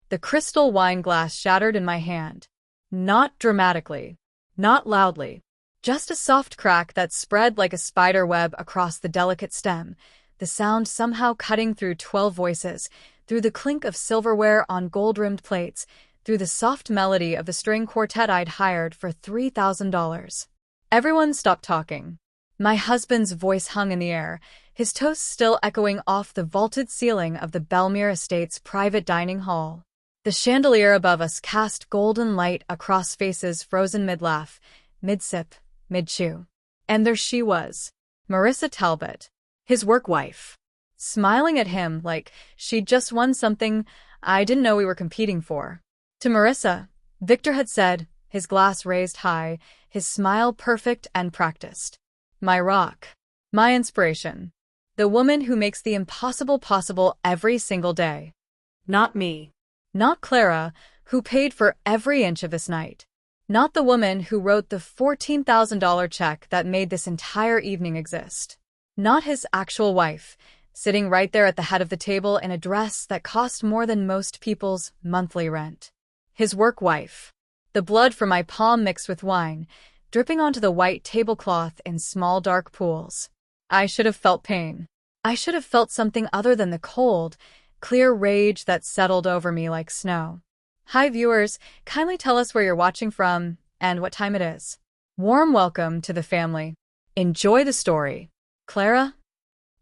The crystal wine glass shattered in my hand. Not dramatically. Not loudly. Just a soft crack that spread like a spider web across the delicate stem, the sound somehow cutting through 12 voices, through the clink of silverware on gold-rimmed plates, through the soft melody of the string quartet I'd hired for $3,000. Everyone stopped talking. My husband's voice hung in the air, his toast still echoing off the vaulted ceiling of the Belmere Estate's private dining hall. The chandelier above us cast golden light across faces frozen mid-laugh, mid-sip, mid-chew. And there she was, Marissa Talbot, his work wife, smiling at him like she'd just won something I didn't know we were competing for. To Marissa, Victor had said, his glass raised high, his smile perfect and practiced. My rock. My inspiration. The woman who makes the impossible possible every single day. Not me. Not Clara, who paid for every inch of this night. Not the woman who wrote the $14,000 check that made this entire evening exist. Not his actual wife, sitting right there at the head of the table in a dress that cost more than most people's monthly rent. His work wife. The blood from my palm mixed with wine, dripping onto the white tablecloth in small dark pools. I should have felt pain. I should have felt something other than the cold, clear rage that settled over me like snow. Hi viewers, kindly tell us where you're watching from and what time it is. Warm welcome to the family. Enjoy the story. Clara?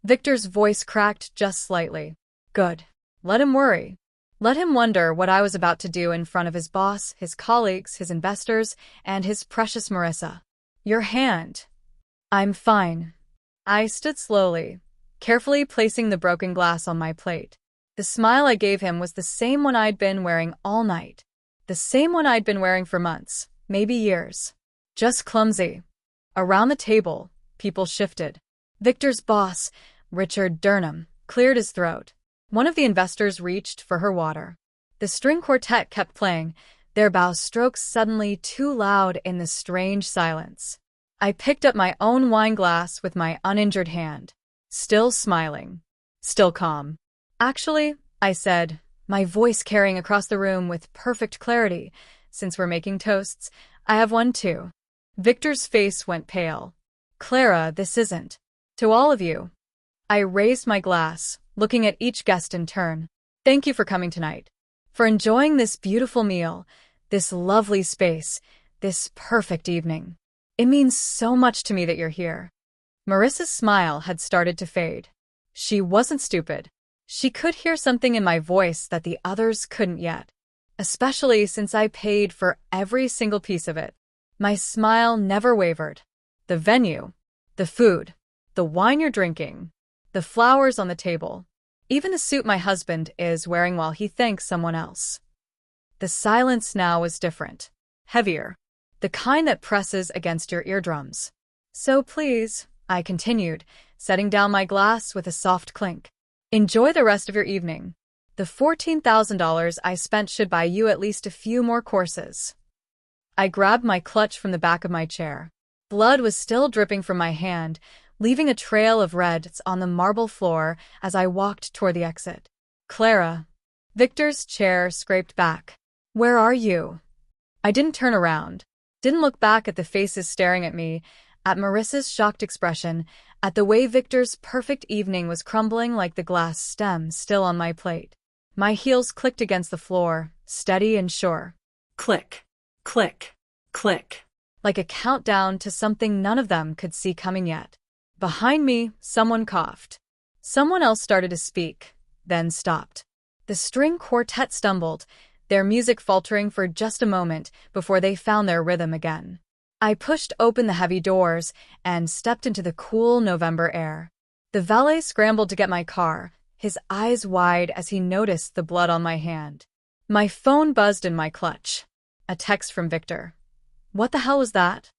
Victor's voice cracked just slightly. Good. Let him worry. Let him wonder what I was about to do in front of his boss, his colleagues, his investors, and his precious Marissa. Your hand. I'm fine. I stood slowly, carefully placing the broken glass on my plate. The smile I gave him was the same one I'd been wearing all night. The same one I'd been wearing for months, maybe years. Just clumsy. Around the table, people shifted. Victor's boss, Richard Durham, cleared his throat. One of the investors reached for her water. The string quartet kept playing, their bow strokes suddenly too loud in the strange silence. I picked up my own wine glass with my uninjured hand, still smiling, still calm. Actually, I said, my voice carrying across the room with perfect clarity, since we're making toasts, I have one too. Victor's face went pale. Clara, this isn't. To all of you. I raised my glass, looking at each guest in turn. Thank you for coming tonight. For enjoying this beautiful meal, this lovely space, this perfect evening. It means so much to me that you're here. Marissa's smile had started to fade. She wasn't stupid. She could hear something in my voice that the others couldn't yet, especially since I paid for every single piece of it. My smile never wavered. The venue, the food, the wine you're drinking, the flowers on the table, even the suit my husband is wearing while he thanks someone else. The silence now was different, heavier, the kind that presses against your eardrums. So please, I continued, setting down my glass with a soft clink. Enjoy the rest of your evening. The $14,000 I spent should buy you at least a few more courses. I grabbed my clutch from the back of my chair. Blood was still dripping from my hand, leaving a trail of reds on the marble floor as I walked toward the exit. Clara. Victor's chair scraped back. Where are you? I didn't turn around, didn't look back at the faces staring at me, at Marissa's shocked expression, at the way Victor's perfect evening was crumbling like the glass stem still on my plate. My heels clicked against the floor, steady and sure. Click, click, click. Like a countdown to something none of them could see coming yet. Behind me, someone coughed. Someone else started to speak, then stopped. The string quartet stumbled, their music faltering for just a moment before they found their rhythm again. I pushed open the heavy doors and stepped into the cool November air. The valet scrambled to get my car, his eyes wide as he noticed the blood on my hand. My phone buzzed in my clutch. A text from Victor. What the hell was that?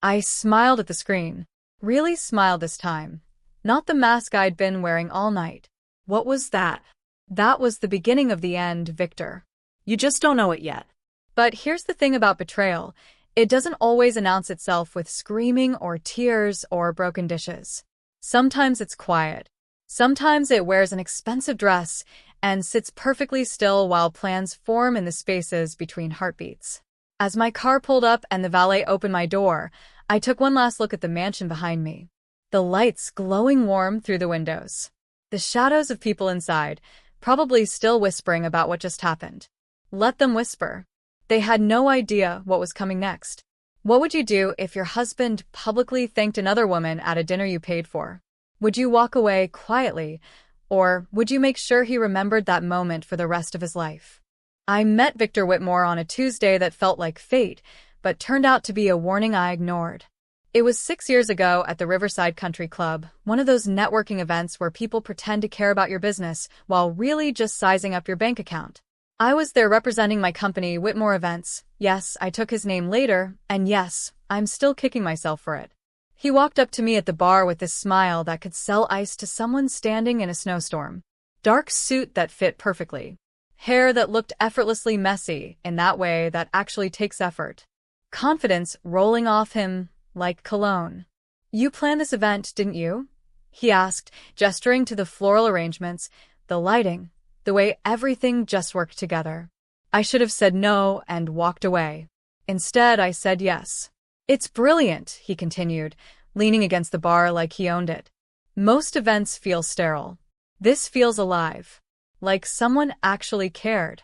I smiled at the screen. Really smiled this time. Not the mask I'd been wearing all night. What was that? That was the beginning of the end, Victor. You just don't know it yet. But here's the thing about betrayal. It doesn't always announce itself with screaming or tears or broken dishes. Sometimes it's quiet. Sometimes it wears an expensive dress and sits perfectly still while plans form in the spaces between heartbeats. As my car pulled up and the valet opened my door, I took one last look at the mansion behind me. The lights glowing warm through the windows. The shadows of people inside, probably still whispering about what just happened. Let them whisper. They had no idea what was coming next. What would you do if your husband publicly thanked another woman at a dinner you paid for? Would you walk away quietly, or would you make sure he remembered that moment for the rest of his life? I met Victor Whitmore on a Tuesday that felt like fate, but turned out to be a warning I ignored. It was 6 years ago at the Riverside Country Club, one of those networking events where people pretend to care about your business while really just sizing up your bank account. I was there representing my company, Whitmore Events. Yes, I took his name later, and yes, I'm still kicking myself for it. He walked up to me at the bar with this smile that could sell ice to someone standing in a snowstorm. Dark suit that fit perfectly. Hair that looked effortlessly messy in that way that actually takes effort. Confidence rolling off him like cologne. You planned this event, didn't you? He asked, gesturing to the floral arrangements, the lighting, the way everything just worked together. I should have said no and walked away. Instead, I said yes. It's brilliant, he continued, leaning against the bar like he owned it. Most events feel sterile. This feels alive. Like someone actually cared.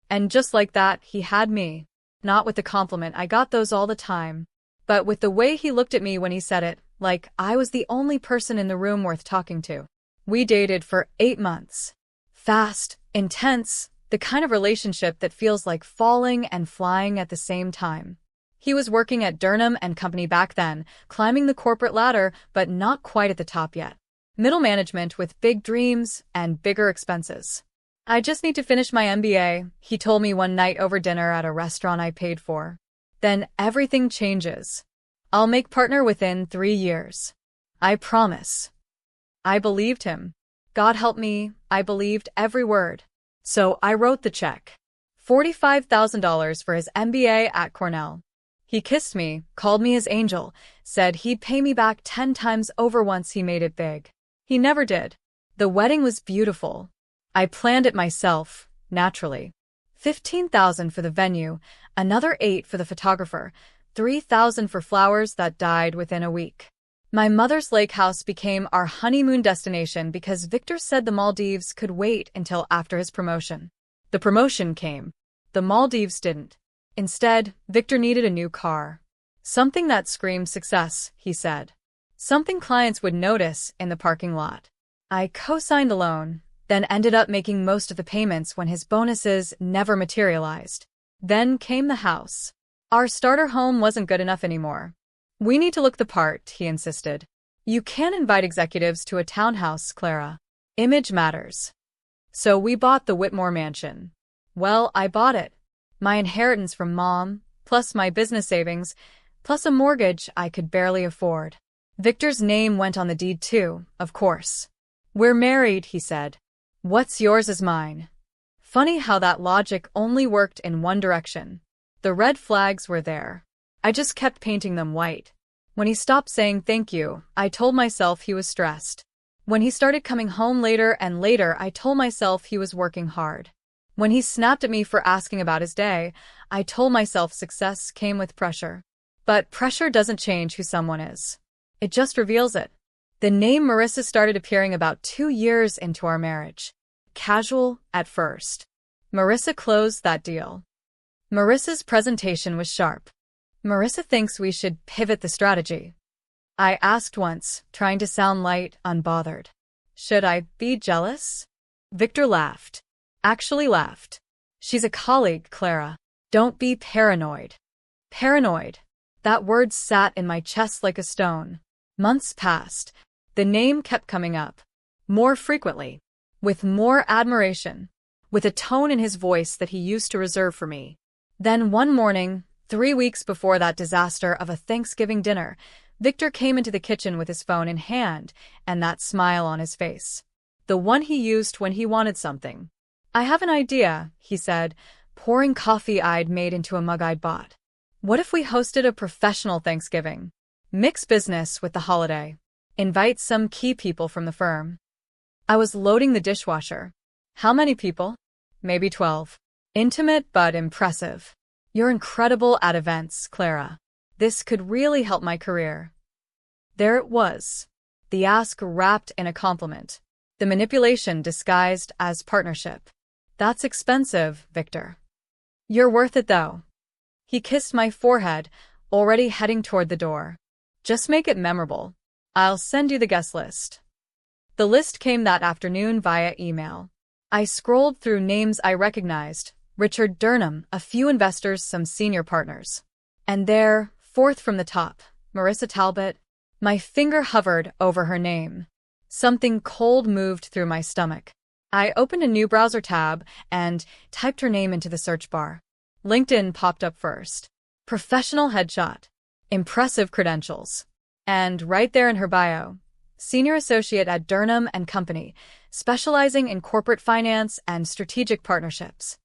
And just like that, he had me. Not with the compliment, I got those all the time. But with the way he looked at me when he said it, like I was the only person in the room worth talking to. We dated for 8 months. Fast, intense, the kind of relationship that feels like falling and flying at the same time. He was working at Durham and Company back then, climbing the corporate ladder, but not quite at the top yet. Middle management with big dreams and bigger expenses. I just need to finish my MBA, he told me one night over dinner at a restaurant I paid for. Then everything changes. I'll make partner within 3 years. I promise. I believed him. God help me, I believed every word. So I wrote the check. $45,000 for his MBA at Cornell. He kissed me, called me his angel, said he'd pay me back 10 times over once he made it big. He never did. The wedding was beautiful. I planned it myself, naturally. $15,000 for the venue, another $8,000 for the photographer, $3,000 for flowers that died within a week. My mother's lake house became our honeymoon destination because Victor said the Maldives could wait until after his promotion. The promotion came. The Maldives didn't. Instead, Victor needed a new car. Something that screamed success, he said. Something clients would notice in the parking lot. I co-signed a loan, then ended up making most of the payments when his bonuses never materialized. Then came the house. Our starter home wasn't good enough anymore. We need to look the part, he insisted. You can't invite executives to a townhouse, Clara. Image matters. So we bought the Whitmore mansion. Well, I bought it. My inheritance from Mom, plus my business savings, plus a mortgage I could barely afford. Victor's name went on the deed too, of course. We're married, he said. What's yours is mine. Funny how that logic only worked in one direction. The red flags were there. I just kept painting them white. When he stopped saying thank you, I told myself he was stressed. When he started coming home later and later, I told myself he was working hard. When he snapped at me for asking about his day, I told myself success came with pressure. But pressure doesn't change who someone is. It just reveals it. The name Marissa started appearing about 2 years into our marriage. Casual at first. Marissa closed that deal. Marissa's presentation was sharp. Marissa thinks we should pivot the strategy. I asked once, trying to sound light, unbothered. Should I be jealous? Victor laughed. Actually laughed. She's a colleague, Clara. Don't be paranoid. Paranoid. That word sat in my chest like a stone. Months passed. The name kept coming up. More frequently. With more admiration. With a tone in his voice that he used to reserve for me. Then one morning, 3 weeks before that disaster of a Thanksgiving dinner, Victor came into the kitchen with his phone in hand and that smile on his face. The one he used when he wanted something. I have an idea, he said, pouring coffee I'd made into a mug I'd bought. What if we hosted a professional Thanksgiving? Mix business with the holiday. Invite some key people from the firm. I was loading the dishwasher. How many people? Maybe 12. Intimate but impressive. You're incredible at events, Clara. This could really help my career. There it was. The ask wrapped in a compliment. The manipulation disguised as partnership. That's expensive, Victor. You're worth it, though. He kissed my forehead, already heading toward the door. Just make it memorable. I'll send you the guest list. The list came that afternoon via email. I scrolled through names I recognized. Richard Durham, a few investors, some senior partners. And there, fourth from the top, Marissa Talbot. My finger hovered over her name. Something cold moved through my stomach. I opened a new browser tab and typed her name into the search bar. LinkedIn popped up first. Professional headshot. Impressive credentials. And right there in her bio, senior associate at Durham and Company, specializing in corporate finance and strategic partnerships.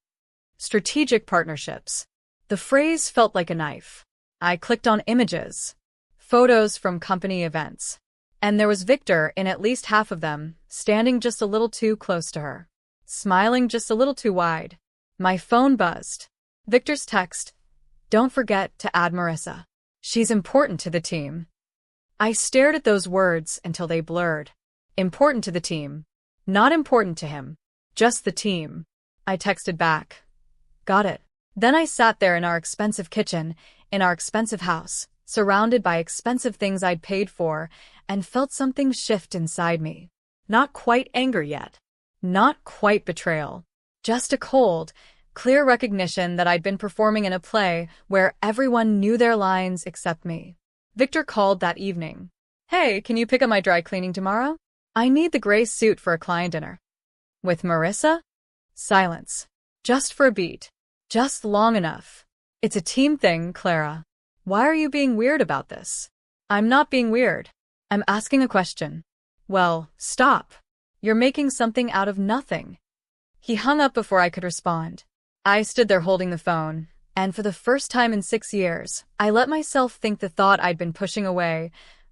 Strategic partnerships. The phrase felt like a knife. I clicked on images, photos from company events, and there was Victor in at least half of them, standing just a little too close to her, smiling just a little too wide. My phone buzzed. Victor's text, "Don't forget to add Marissa. She's important to the team." I stared at those words until they blurred. Important to the team. Not important to him. Just the team. I texted back. Got it. Then I sat there in our expensive kitchen, in our expensive house, surrounded by expensive things I'd paid for, and felt something shift inside me. Not quite anger yet. Not quite betrayal. Just a cold, clear recognition that I'd been performing in a play where everyone knew their lines except me. Victor called that evening. "Hey, can you pick up my dry cleaning tomorrow? I need the gray suit for a client dinner." With Marissa? Silence. Just for a beat. Just long enough. "It's a team thing, Clara. Why are you being weird about this?" "I'm not being weird. I'm asking a question." "Well, stop. You're making something out of nothing." He hung up before I could respond. I stood there holding the phone, and for the first time in 6 years, I let myself think the thought I'd been pushing away.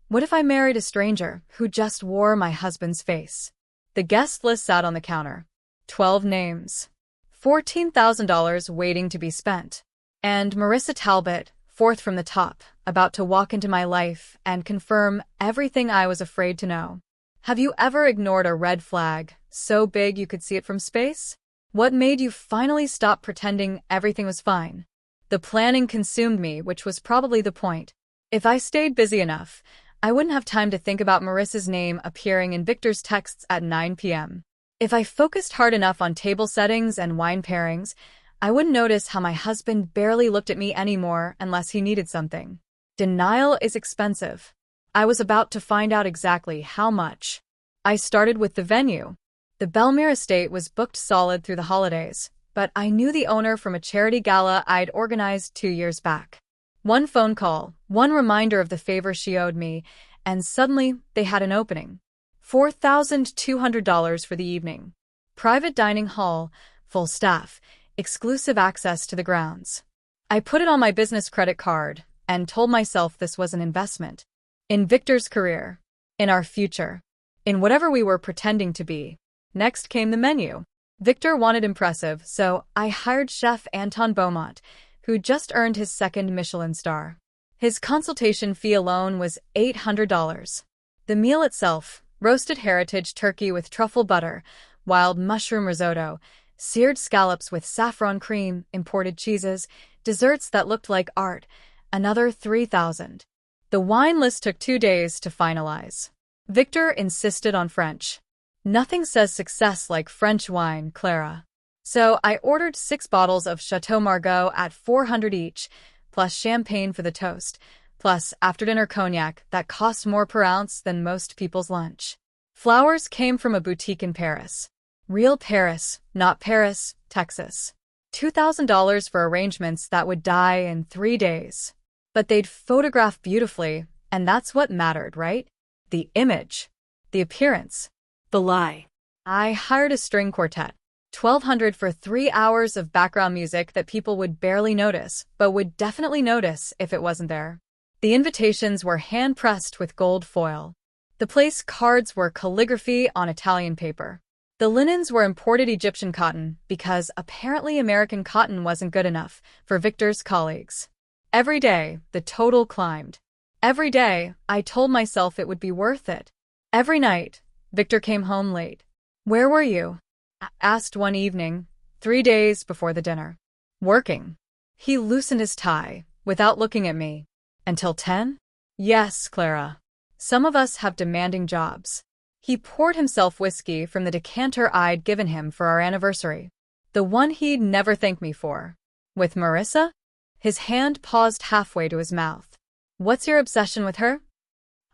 What if I married a stranger who just wore my husband's face? The guest list sat on the counter. 12 names. $14,000 waiting to be spent. And Marissa Talbot, fourth from the top, about to walk into my life and confirm everything I was afraid to know. Have you ever ignored a red flag so big you could see it from space? What made you finally stop pretending everything was fine? The planning consumed me, which was probably the point. If I stayed busy enough, I wouldn't have time to think about Marissa's name appearing in Victor's texts at 9 p.m. If I focused hard enough on table settings and wine pairings, I wouldn't notice how my husband barely looked at me anymore unless he needed something. Denial is expensive. I was about to find out exactly how much. I started with the venue. The Belmere estate was booked solid through the holidays, but I knew the owner from a charity gala I'd organized 2 years back. One phone call, one reminder of the favor she owed me, and suddenly they had an opening. $4,200 for the evening. Private dining hall, full staff, exclusive access to the grounds. I put it on my business credit card and told myself this was an investment. In Victor's career. In our future. In whatever we were pretending to be. Next came the menu. Victor wanted impressive, so I hired Chef Anton Beaumont, who just earned his 2nd Michelin star. His consultation fee alone was $800. The meal itself, roasted heritage turkey with truffle butter, wild mushroom risotto, seared scallops with saffron cream, imported cheeses, desserts that looked like art, another $3,000. The wine list took 2 days to finalize. Victor insisted on French. Nothing says success like French wine, Clara. So I ordered 6 bottles of Chateau Margaux at $400 each, plus champagne for the toast, plus after-dinner cognac that cost more per ounce than most people's lunch. Flowers came from a boutique in Paris. Real Paris, not Paris, Texas. $2,000 for arrangements that would die in 3 days. But they'd photograph beautifully, and that's what mattered, right? The image. The appearance. The lie. I hired a string quartet. $1,200 for 3 hours of background music that people would barely notice, but would definitely notice if it wasn't there. The invitations were hand-pressed with gold foil. The place cards were calligraphy on Italian paper. The linens were imported Egyptian cotton because apparently American cotton wasn't good enough for Victor's colleagues. Every day, the total climbed. Every day, I told myself it would be worth it. Every night, Victor came home late. "Where were you?" I asked one evening, 3 days before the dinner. "Working." He loosened his tie, without looking at me. "Until 10? "Yes, Clara. Some of us have demanding jobs." He poured himself whiskey from the decanter I'd given him for our anniversary. The one he'd never thank me for. "With Marissa?" His hand paused halfway to his mouth. "What's your obsession with her?"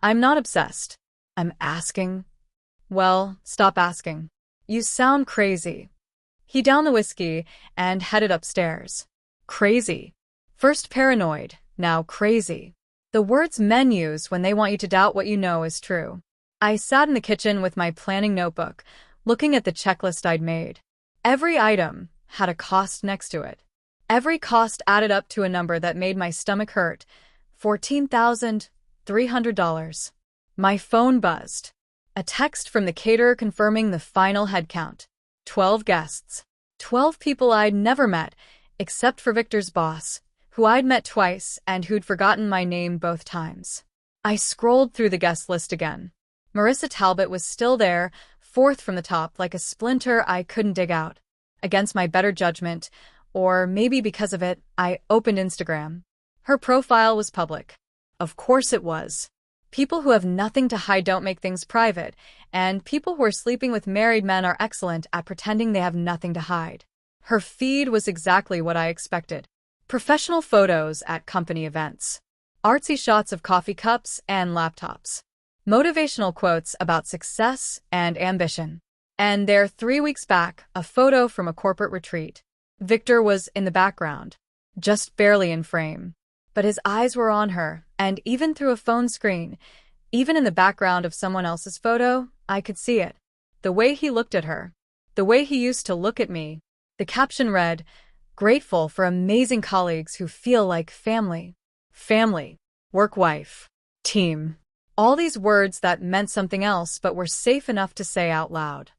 "I'm not obsessed. I'm asking." "Well, stop asking. You sound crazy." He downed the whiskey and headed upstairs. Crazy. First paranoid, now crazy. The words men use when they want you to doubt what you know is true. I sat in the kitchen with my planning notebook, looking at the checklist I'd made. Every item had a cost next to it. Every cost added up to a number that made my stomach hurt. $14,300. My phone buzzed. A text from the caterer confirming the final head count. 12 guests. 12 people I'd never met, except for Victor's boss, who I'd met twice and who'd forgotten my name both times. I scrolled through the guest list again. Marissa Talbot was still there, fourth from the top like a splinter I couldn't dig out. Against my better judgment, or maybe because of it, I opened Instagram. Her profile was public. Of course it was. People who have nothing to hide don't make things private, and people who are sleeping with married men are excellent at pretending they have nothing to hide. Her feed was exactly what I expected. Professional photos at company events. Artsy shots of coffee cups and laptops. Motivational quotes about success and ambition. And there, 3 weeks back, a photo from a corporate retreat. Victor was in the background, just barely in frame. But his eyes were on her, and even through a phone screen, even in the background of someone else's photo, I could see it. The way he looked at her. The way he used to look at me. The caption read, "Grateful for amazing colleagues who feel like family." Family. Work wife. Team. All these words that meant something else but were safe enough to say out loud.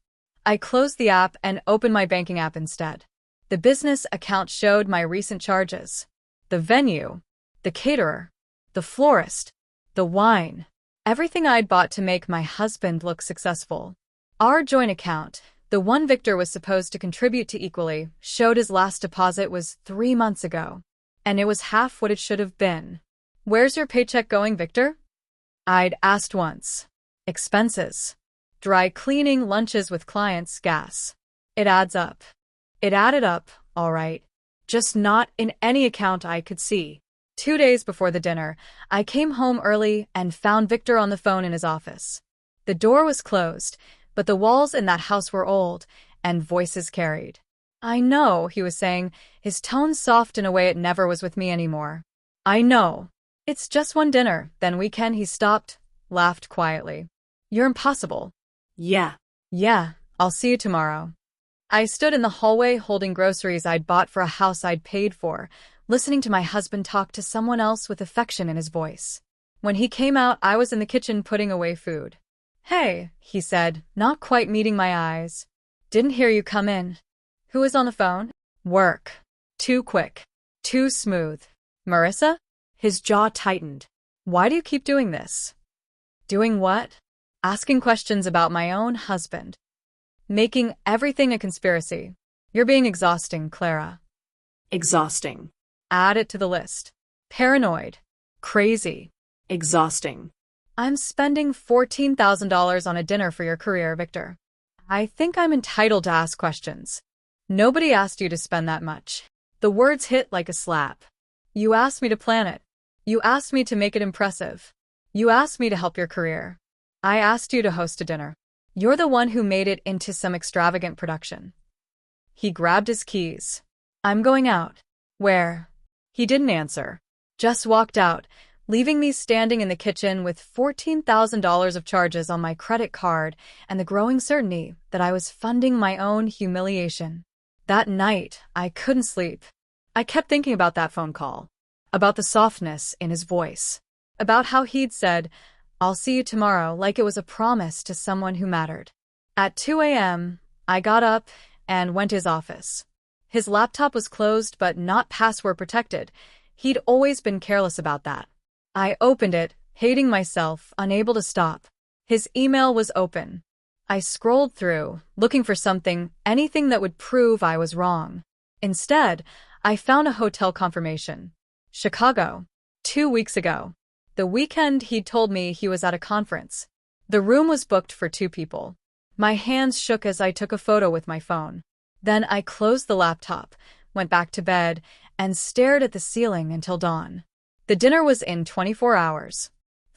I closed the app and opened my banking app instead. The business account showed my recent charges. The venue. The caterer. The florist. The wine. Everything I'd bought to make my husband look successful. Our joint account, the one Victor was supposed to contribute to equally, showed his last deposit was 3 months ago. And it was half what it should have been. "Where's your paycheck going, Victor?" I'd asked once. Expenses. Dry cleaning, lunches with clients, gas. It adds up. It added up, all right. Just not in any account I could see. 2 days before the dinner, I came home early and found Victor on the phone in his office. The door was closed, but the walls in that house were old, and voices carried. "I know," he was saying, his tone soft in a way it never was with me anymore. "I know. It's just one dinner, then we can." He stopped, laughed quietly. "You're impossible." Yeah. "Yeah, I'll see you tomorrow." I stood in the hallway holding groceries I'd bought for a house I'd paid for, listening to my husband talk to someone else with affection in his voice. When he came out, I was in the kitchen putting away food. "Hey," he said, not quite meeting my eyes. "Didn't hear you come in." "Who is on the phone?" "Work." Too quick. Too smooth. "Marissa?" His jaw tightened. "Why do you keep doing this?" "Doing what?" "Asking questions about my own husband. Making everything a conspiracy. You're being exhausting, Clara." Exhausting. Add it to the list. Paranoid. Crazy. Exhausting. "I'm spending $14,000 on a dinner for your career, Victor. I think I'm entitled to ask questions. Nobody asked you to spend that much." The words hit like a slap. "You asked me to plan it. You asked me to make it impressive. You asked me to help your career. I asked you to host a dinner. You're the one who made it into some extravagant production." He grabbed his keys. "I'm going out." "Where?" He didn't answer. Just walked out, leaving me standing in the kitchen with $14,000 of charges on my credit card and the growing certainty that I was funding my own humiliation. That night, I couldn't sleep. I kept thinking about that phone call, about the softness in his voice, about how he'd said, "I'll see you tomorrow," like it was a promise to someone who mattered. At 2 a.m., I got up and went to his office. His laptop was closed but not password protected. He'd always been careless about that. I opened it, hating myself, unable to stop. His email was open. I scrolled through, looking for something, anything that would prove I was wrong. Instead, I found a hotel confirmation. Chicago. 2 weeks ago. The weekend he'd told me he was at a conference. The room was booked for 2 people. My hands shook as I took a photo with my phone. Then I closed the laptop, went back to bed, and stared at the ceiling until dawn. The dinner was in 24 hours.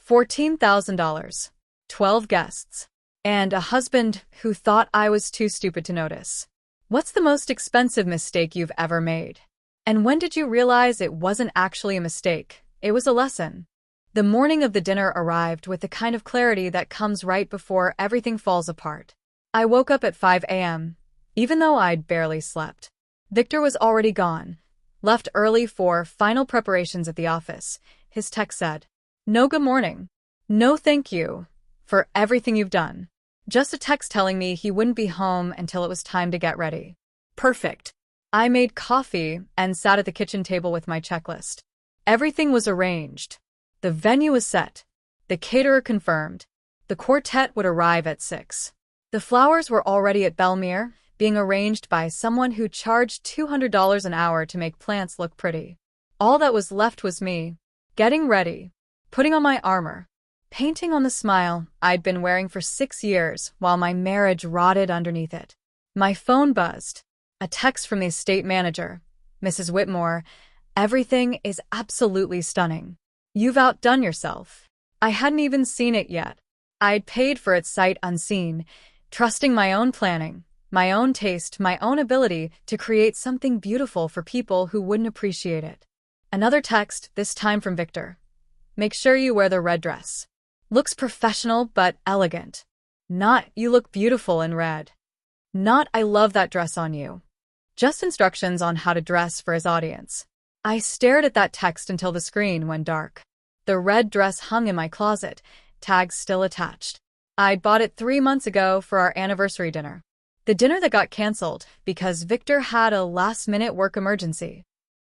$14,000. 12 guests. And a husband who thought I was too stupid to notice. What's the most expensive mistake you've ever made? And when did you realize it wasn't actually a mistake? It was a lesson. The morning of the dinner arrived with the kind of clarity that comes right before everything falls apart. I woke up at 5 a.m., even though I'd barely slept. Victor was already gone, left early for final preparations at the office. His text said, "No good morning. No thank you for everything you've done." Just a text telling me he wouldn't be home until it was time to get ready. Perfect. I made coffee and sat at the kitchen table with my checklist. Everything was arranged. The venue was set. The caterer confirmed. The quartet would arrive at 6. The flowers were already at Belmere, being arranged by someone who charged $200 an hour to make plants look pretty. All that was left was me, getting ready, putting on my armor, painting on the smile I'd been wearing for 6 years while my marriage rotted underneath it. My phone buzzed. A text from the estate manager. "Mrs. Whitmore, everything is absolutely stunning. You've outdone yourself." I hadn't even seen it yet. I'd paid for it sight unseen, trusting my own planning, my own taste, my own ability to create something beautiful for people who wouldn't appreciate it. Another text, this time from Victor. "Make sure you wear the red dress. Looks professional but elegant. Not, you look beautiful in red. Not, I love that dress on you." Just instructions on how to dress for his audience. I stared at that text until the screen went dark. The red dress hung in my closet, tags still attached. I'd bought it 3 months ago for our anniversary dinner. The dinner that got canceled because Victor had a last-minute work emergency.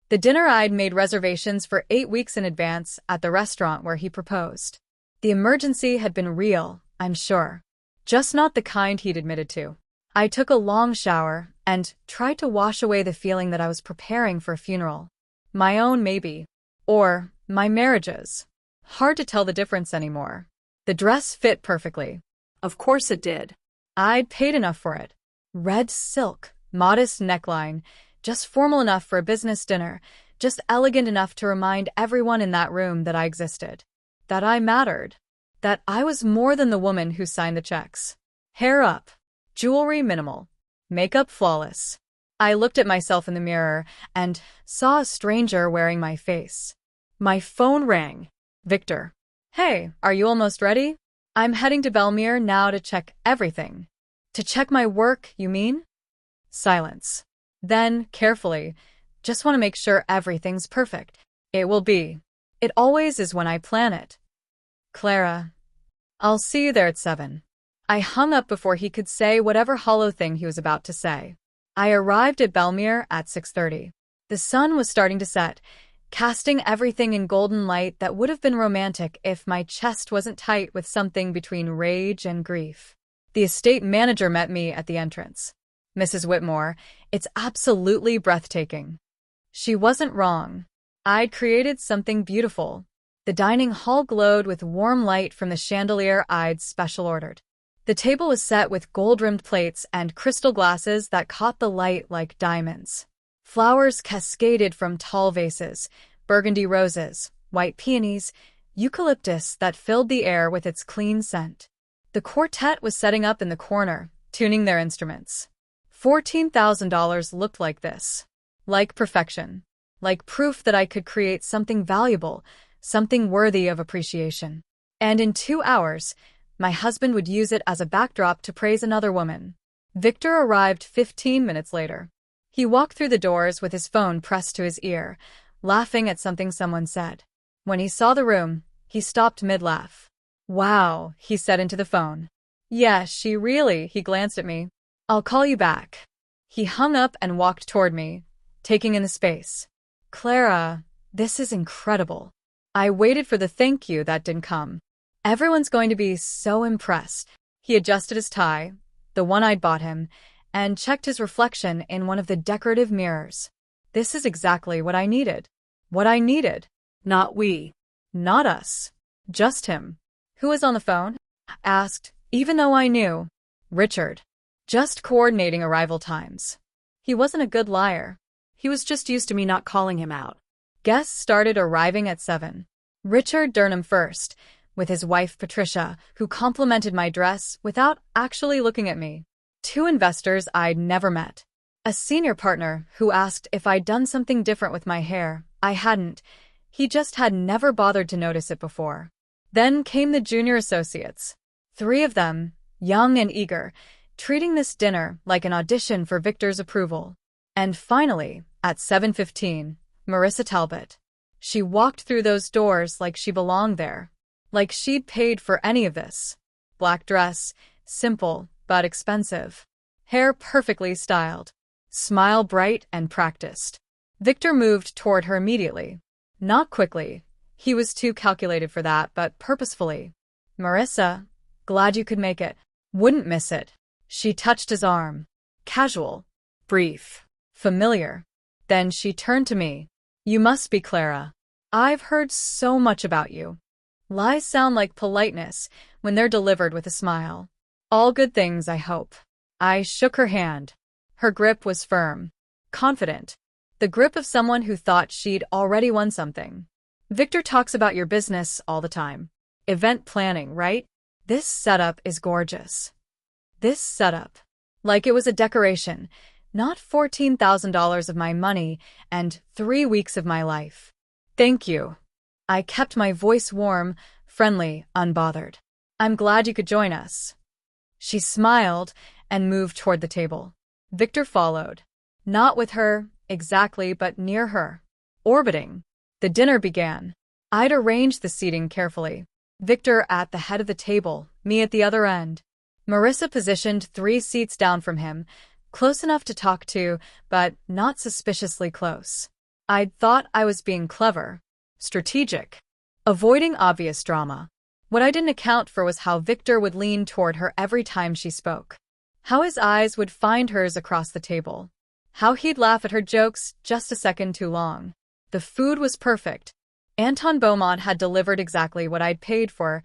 The dinner I'd made reservations for 8 weeks in advance at the restaurant where he proposed. The emergency had been real, I'm sure. Just not the kind he'd admitted to. I took a long shower and tried to wash away the feeling that I was preparing for a funeral. My own, maybe. Or my marriage's. Hard to tell the difference anymore. The dress fit perfectly. Of course it did. I'd paid enough for it. Red silk, modest neckline, just formal enough for a business dinner, just elegant enough to remind everyone in that room that I existed. That I mattered. That I was more than the woman who signed the checks. Hair up. Jewelry minimal. Makeup flawless. I looked at myself in the mirror and saw a stranger wearing my face. My phone rang. Victor. "Hey, are you almost ready? I'm heading to Belmere now to check everything." "To check my work, you mean?" Silence. Then, carefully, "Just want to make sure everything's perfect." "It will be. It always is when I plan it. Clara. I'll see you there at 7. I hung up before he could say whatever hollow thing he was about to say. I arrived at Belmere at 6:30. The sun was starting to set, casting everything in golden light that would have been romantic if my chest wasn't tight with something between rage and grief. The estate manager met me at the entrance. "Mrs. Whitmore, it's absolutely breathtaking." She wasn't wrong. I'd created something beautiful. The dining hall glowed with warm light from the chandelier I'd special ordered. The table was set with gold-rimmed plates and crystal glasses that caught the light like diamonds. Flowers cascaded from tall vases, burgundy roses, white peonies, eucalyptus that filled the air with its clean scent. The quartet was setting up in the corner, tuning their instruments. $14,000 looked like this. Like perfection. Like proof that I could create something valuable, something worthy of appreciation. And in 2 hours, my husband would use it as a backdrop to praise another woman. Victor arrived 15 minutes later. He walked through the doors with his phone pressed to his ear, laughing at something someone said. When he saw the room, he stopped mid-laugh. "Wow," he said into the phone. "Yeah, she really," he glanced at me. I'll call you back. He hung up and walked toward me, taking in the space. Clara, this is incredible. I waited for the thank you that didn't come. Everyone's going to be so impressed. He adjusted his tie, the one I'd bought him, and checked his reflection in one of the decorative mirrors. This is exactly what I needed. What I needed. Not we. Not us. Just him. Who was on the phone? Asked, even though I knew. Richard. Just coordinating arrival times. He wasn't a good liar. He was just used to me not calling him out. Guests started arriving at 7. Richard Durham first, with his wife Patricia, who complimented my dress without actually looking at me. 2 investors I'd never met. A senior partner who asked if I'd done something different with my hair. I hadn't. He just had never bothered to notice it before. Then came the junior associates. 3 of them, young and eager, treating this dinner like an audition for Victor's approval. And finally, at 7:15, Marissa Talbot. She walked through those doors like she belonged there. Like she'd paid for any of this. Black dress, simple but expensive. Hair perfectly styled. Smile bright and practiced. Victor moved toward her immediately. Not quickly. He was too calculated for that, but purposefully. Marissa, glad you could make it. Wouldn't miss it. She touched his arm. Casual. Brief. Familiar. Then she turned to me. You must be Clara. I've heard so much about you. Lies sound like politeness when they're delivered with a smile. All good things, I hope. I shook her hand. Her grip was firm. Confident. The grip of someone who thought she'd already won something. Victor talks about your business all the time. Event planning, right? This setup is gorgeous. This setup. Like it was a decoration, not $14,000 of my money and 3 weeks of my life. Thank you. I kept my voice warm, friendly, unbothered. I'm glad you could join us. She smiled and moved toward the table. Victor followed. Not with her, exactly, but near her. Orbiting. The dinner began. I'd arranged the seating carefully. Victor at the head of the table, me at the other end. Marissa positioned 3 seats down from him, close enough to talk to, but not suspiciously close. I'd thought I was being clever. Strategic. Avoiding obvious drama. What I didn't account for was how Victor would lean toward her every time she spoke. How his eyes would find hers across the table. How he'd laugh at her jokes just a second too long. The food was perfect. Anton Beaumont had delivered exactly what I'd paid for.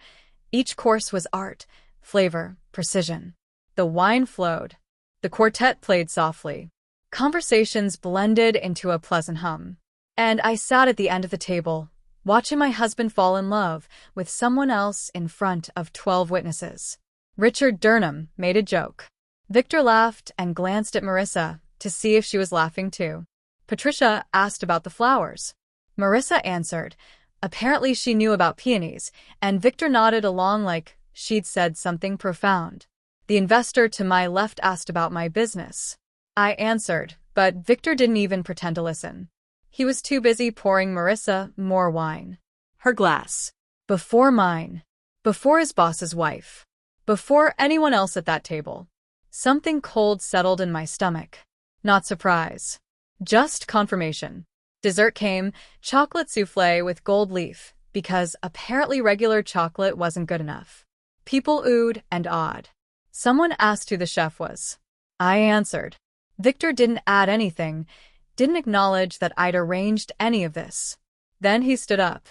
Each course was art, flavor, precision. The wine flowed. The quartet played softly. Conversations blended into a pleasant hum. And I sat at the end of the table, watching my husband fall in love with someone else in front of 12 witnesses. Richard Durham made a joke. Victor laughed and glanced at Marissa to see if she was laughing too. Patricia asked about the flowers. Marissa answered. Apparently she knew about peonies, and Victor nodded along like she'd said something profound. The investor to my left asked about my business. I answered, but Victor didn't even pretend to listen. He was too busy pouring Marissa more wine. Her glass. Before mine. Before his boss's wife. Before anyone else at that table. Something cold settled in my stomach. Not surprise. Just confirmation. Dessert came, chocolate soufflé with gold leaf, because apparently regular chocolate wasn't good enough. People oohed and awed. Someone asked who the chef was. I answered. Victor didn't add anything, didn't acknowledge that I'd arranged any of this. Then he stood up.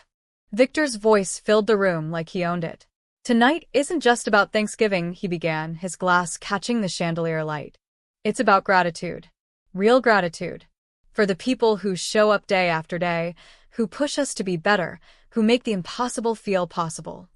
Victor's voice filled the room like he owned it. Tonight isn't just about Thanksgiving, he began, his glass catching the chandelier light. It's about gratitude. Real gratitude. For the people who show up day after day, who push us to be better, who make the impossible feel possible.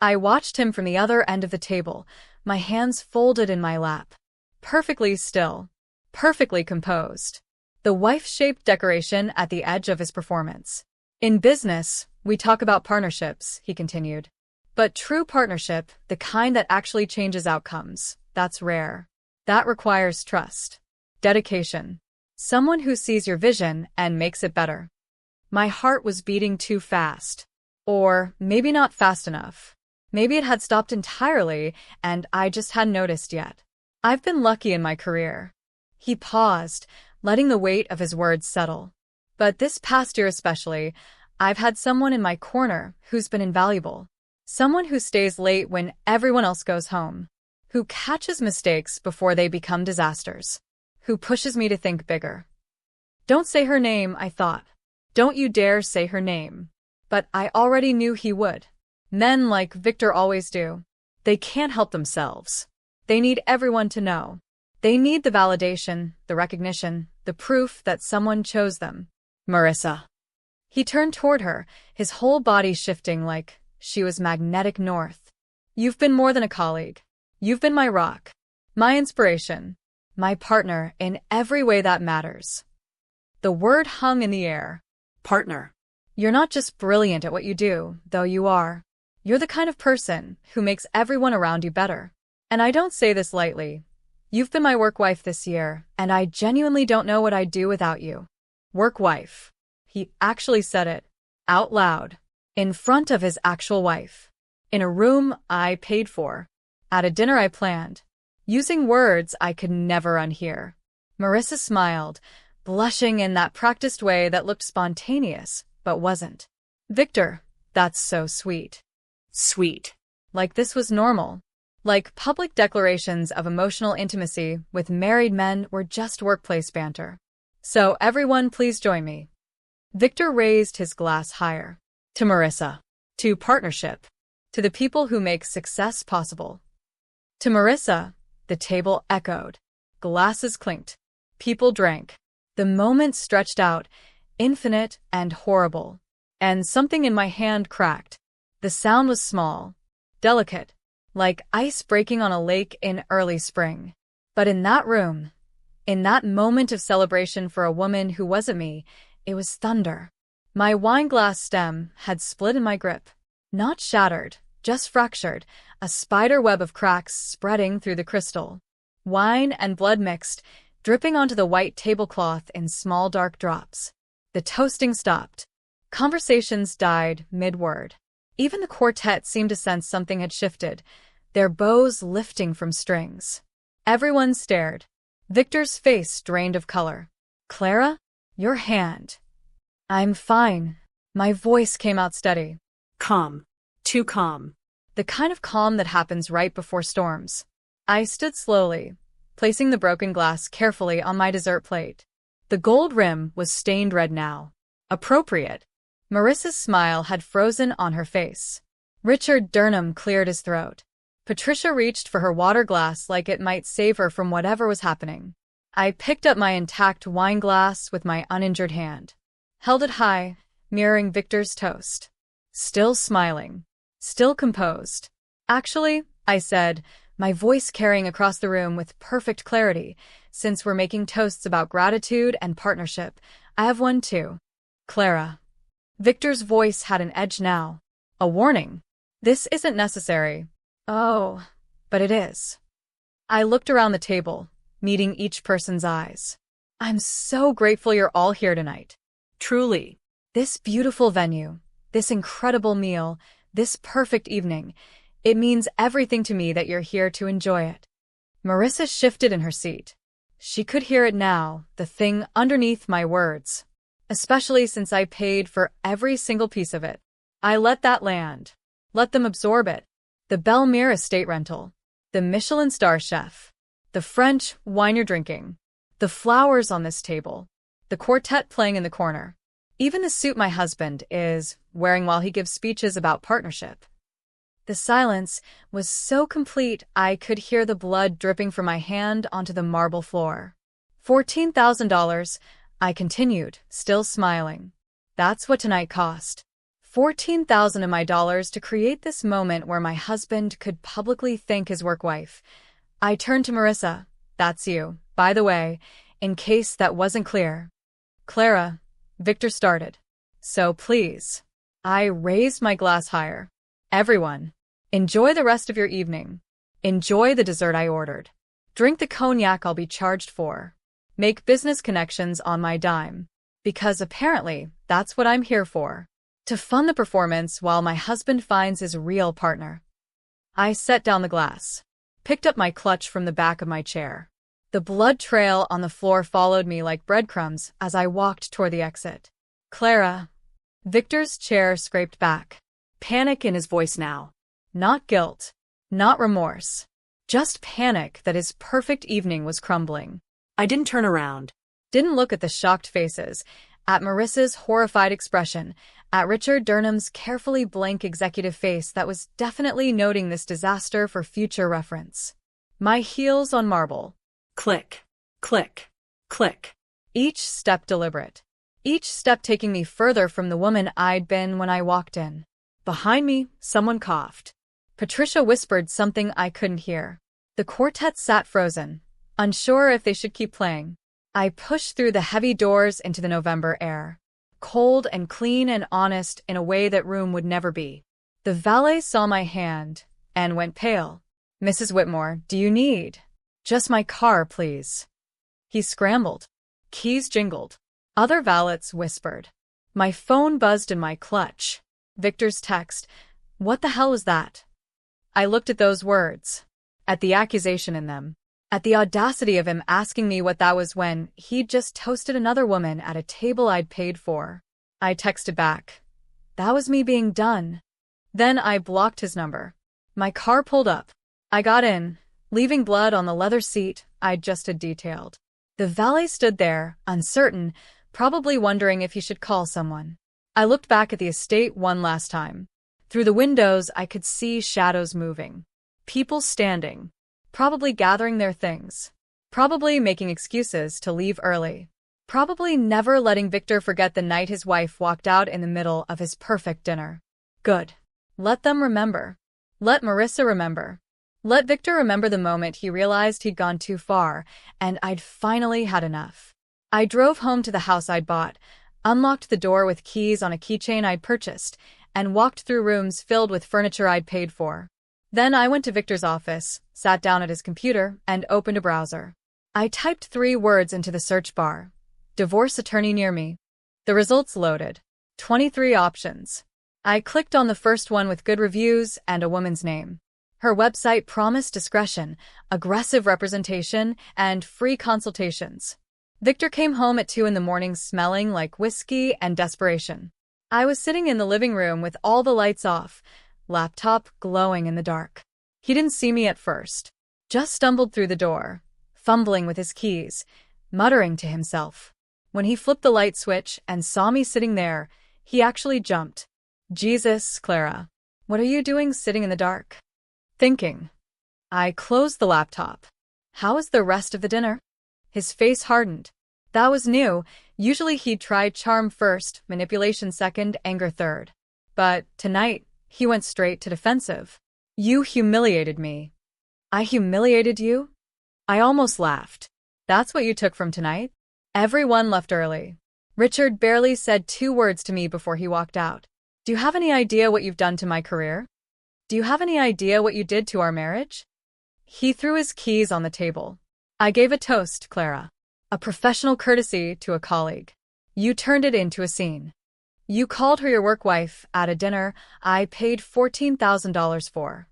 I watched him from the other end of the table, my hands folded in my lap. Perfectly still. Perfectly composed. The wife-shaped decoration at the edge of his performance. In business, we talk about partnerships, he continued. But true partnership, the kind that actually changes outcomes, that's rare. That requires trust. Dedication. Someone who sees your vision and makes it better. My heart was beating too fast. Or maybe not fast enough. Maybe it had stopped entirely and I just hadn't noticed yet. I've been lucky in my career. He paused, letting the weight of his words settle. But this past year especially, I've had someone in my corner who's been invaluable. Someone who stays late when everyone else goes home. Who catches mistakes before they become disasters. Who pushes me to think bigger. Don't say her name, I thought. Don't you dare say her name. But I already knew he would. Men like Victor always do. They can't help themselves. They need everyone to know. They need the validation, the recognition, the proof that someone chose them. Marissa. He turned toward her, his whole body shifting like she was magnetic north. You've been more than a colleague. You've been my rock, my inspiration, my partner in every way that matters. The word hung in the air. Partner. You're not just brilliant at what you do, though you are. You're the kind of person who makes everyone around you better. And I don't say this lightly. You've been my work wife this year, and I genuinely don't know what I'd do without you. Work wife. He actually said it. Out loud. In front of his actual wife. In a room I paid for. At a dinner I planned. Using words I could never unhear. Marissa smiled, blushing in that practiced way that looked spontaneous, but wasn't. Victor, that's so sweet. Sweet. Like this was normal. Like public declarations of emotional intimacy with married men were just workplace banter. So everyone please join me. Victor raised his glass higher. To Marissa. To partnership. To the people who make success possible. To Marissa, the table echoed. Glasses clinked. People drank. The moment stretched out, infinite and horrible. And something in my hand cracked. The sound was small, delicate, like ice breaking on a lake in early spring. But in that room, in that moment of celebration for a woman who wasn't me, it was thunder. My wine glass stem had split in my grip. Not shattered, just fractured, a spider web of cracks spreading through the crystal. Wine and blood mixed, dripping onto the white tablecloth in small dark drops. The toasting stopped. Conversations died mid-word. Even the quartet seemed to sense something had shifted, their bows lifting from strings. Everyone stared. Victor's face drained of color. Clara? Your hand. I'm fine. My voice came out steady. Calm. Too calm. The kind of calm that happens right before storms. I stood slowly, placing the broken glass carefully on my dessert plate. The gold rim was stained red now. Appropriate. Marissa's smile had frozen on her face. Richard Durham cleared his throat. Patricia reached for her water glass like it might save her from whatever was happening. I picked up my intact wine glass with my uninjured hand. Held it high, mirroring Victor's toast. Still smiling. Still composed. Actually, I said, my voice carrying across the room with perfect clarity, since we're making toasts about gratitude and partnership, I have one too. Clara. Victor's voice had an edge now. A warning. This isn't necessary. Oh, but it is. I looked around the table, meeting each person's eyes. I'm so grateful you're all here tonight. Truly. This beautiful venue, this incredible meal, this perfect evening, it means everything to me that you're here to enjoy it. Marissa shifted in her seat. She could hear it now, the thing underneath my words. Especially since I paid for every single piece of it. I let that land. Let them absorb it. The Belmere estate rental. The Michelin star chef. The French wine you're drinking. The flowers on this table. The quartet playing in the corner. Even the suit my husband is wearing while he gives speeches about partnership. The silence was so complete I could hear the blood dripping from my hand onto the marble floor. $14,000, I continued, still smiling. That's what tonight cost. 14,000 of my dollars to create this moment where my husband could publicly thank his work wife. I turned to Marissa. That's you, by the way, in case that wasn't clear. Clara, Victor started. So please. I raised my glass higher. Everyone, enjoy the rest of your evening. Enjoy the dessert I ordered. Drink the cognac I'll be charged for. Make business connections on my dime. Because apparently, that's what I'm here for. To fund the performance while my husband finds his real partner. I set down the glass. picked up my clutch from the back of my chair. The blood trail on the floor followed me like breadcrumbs as I walked toward the exit. Clara. Victor's chair scraped back. Panic in his voice now. Not guilt. Not remorse. Just panic that his perfect evening was crumbling. I didn't turn around. Didn't look at the shocked faces, at Marissa's horrified expression, at Richard Durham's carefully blank executive face that was definitely noting this disaster for future reference. My heels on marble. Click, click, click. Each step deliberate. Each step taking me further from the woman I'd been when I walked in. Behind me, someone coughed. Patricia whispered something I couldn't hear. The quartet sat frozen, unsure if they should keep playing. I pushed through the heavy doors into the November air. Cold and clean and honest in a way that room would never be. The valet saw my hand and went pale. "Mrs. Whitmore, do you need?" "Just my car, please." He scrambled. Keys jingled. Other valets whispered. My phone buzzed in my clutch. Victor's text. What the hell was that? I looked at those words. At the accusation in them. At the audacity of him asking me what that was when he'd just toasted another woman at a table I'd paid for. I texted back. That was me being done. Then I blocked his number. My car pulled up. I got in, leaving blood on the leather seat I'd just had detailed. The valet stood there, uncertain, probably wondering if he should call someone. I looked back at the estate one last time. Through the windows, I could see shadows moving. People standing. Probably gathering their things. Probably making excuses to leave early. Probably never letting Victor forget the night his wife walked out in the middle of his perfect dinner. Good. Let them remember. Let Marissa remember. Let Victor remember the moment he realized he'd gone too far, and I'd finally had enough. I drove home to the house I'd bought, unlocked the door with keys on a keychain I'd purchased, and walked through rooms filled with furniture I'd paid for. Then I went to Victor's office, sat down at his computer, and opened a browser. I typed 3 words into the search bar. Divorce attorney near me. The results loaded. 23 options. I clicked on the first one with good reviews and a woman's name. Her website promised discretion, aggressive representation, and free consultations. Victor came home at 2 in the morning smelling like whiskey and desperation. I was sitting in the living room with all the lights off, laptop glowing in the dark. He didn't see me at first. Just stumbled through the door, fumbling with his keys, muttering to himself. When he flipped the light switch and saw me sitting there, he actually jumped. Jesus, Clara. What are you doing sitting in the dark? Thinking. I closed the laptop. How was the rest of the dinner? His face hardened. That was new. Usually he'd try charm first, manipulation second, anger third. But tonight, he went straight to defensive. You humiliated me. I humiliated you? I almost laughed. That's what you took from tonight? Everyone left early. Richard barely said 2 words to me before he walked out. Do you have any idea what you've done to my career? Do you have any idea what you did to our marriage? He threw his keys on the table. I gave a toast, Clara. A professional courtesy to a colleague. You turned it into a scene. You called her your work wife at a dinner I paid $14,000 for.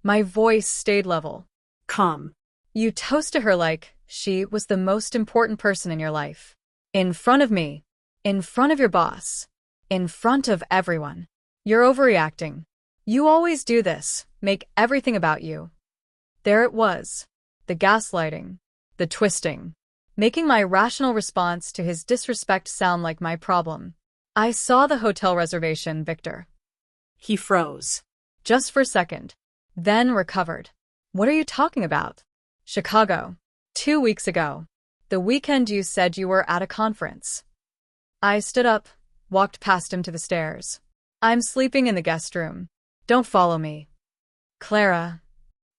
My voice stayed level. Calm. You toasted her like she was the most important person in your life. In front of me. In front of your boss. In front of everyone. You're overreacting. You always do this, make everything about you. There it was. The gaslighting. The twisting. Making my rational response to his disrespect sound like my problem. I saw the hotel reservation, Victor. He froze. Just for a second. Then recovered. What are you talking about? Chicago. 2 weeks ago. The weekend you said you were at a conference. I stood up, walked past him to the stairs. I'm sleeping in the guest room. Don't follow me. Clara.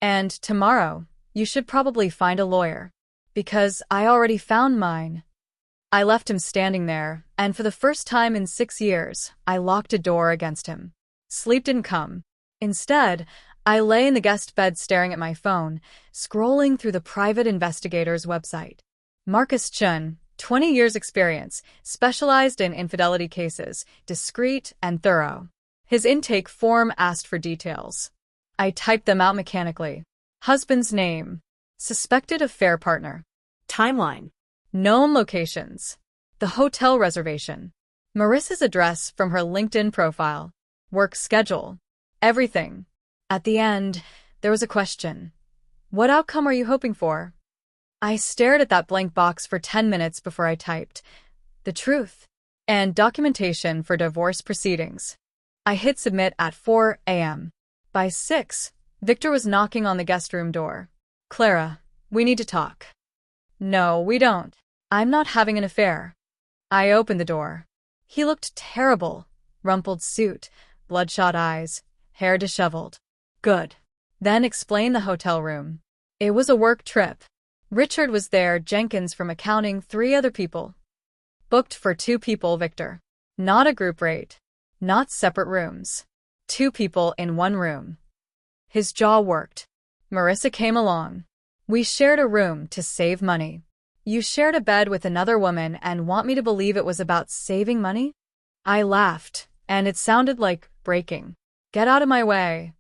And tomorrow, you should probably find a lawyer. Because I already found mine. I left him standing there, and for the first time in 6 years, I locked a door against him. Sleep didn't come. Instead, I lay in the guest bed staring at my phone, scrolling through the private investigator's website. Marcus Chun, 20 years experience, specialized in infidelity cases, discreet and thorough. His intake form asked for details. I typed them out mechanically. Husband's name. Suspected affair partner. Timeline. Known locations. The hotel reservation. Marissa's address from her LinkedIn profile. Work schedule. Everything. At the end, there was a question. What outcome are you hoping for? I stared at that blank box for 10 minutes before I typed the truth and documentation for divorce proceedings. I hit submit at 4 a.m. By 6, Victor was knocking on the guest room door. Clara, we need to talk. No, we don't. I'm not having an affair. I opened the door. He looked terrible. Rumpled suit, bloodshot eyes, hair disheveled. Good. Then explain the hotel room. It was a work trip. Richard was there, Jenkins from accounting, 3 other people. Booked for 2 people, Victor. Not a group rate. Not separate rooms. 2 people in 1 room. His jaw worked. Marissa came along. We shared a room to save money. You shared a bed with another woman and want me to believe it was about saving money? I laughed, and it sounded like breaking. Get out of my way.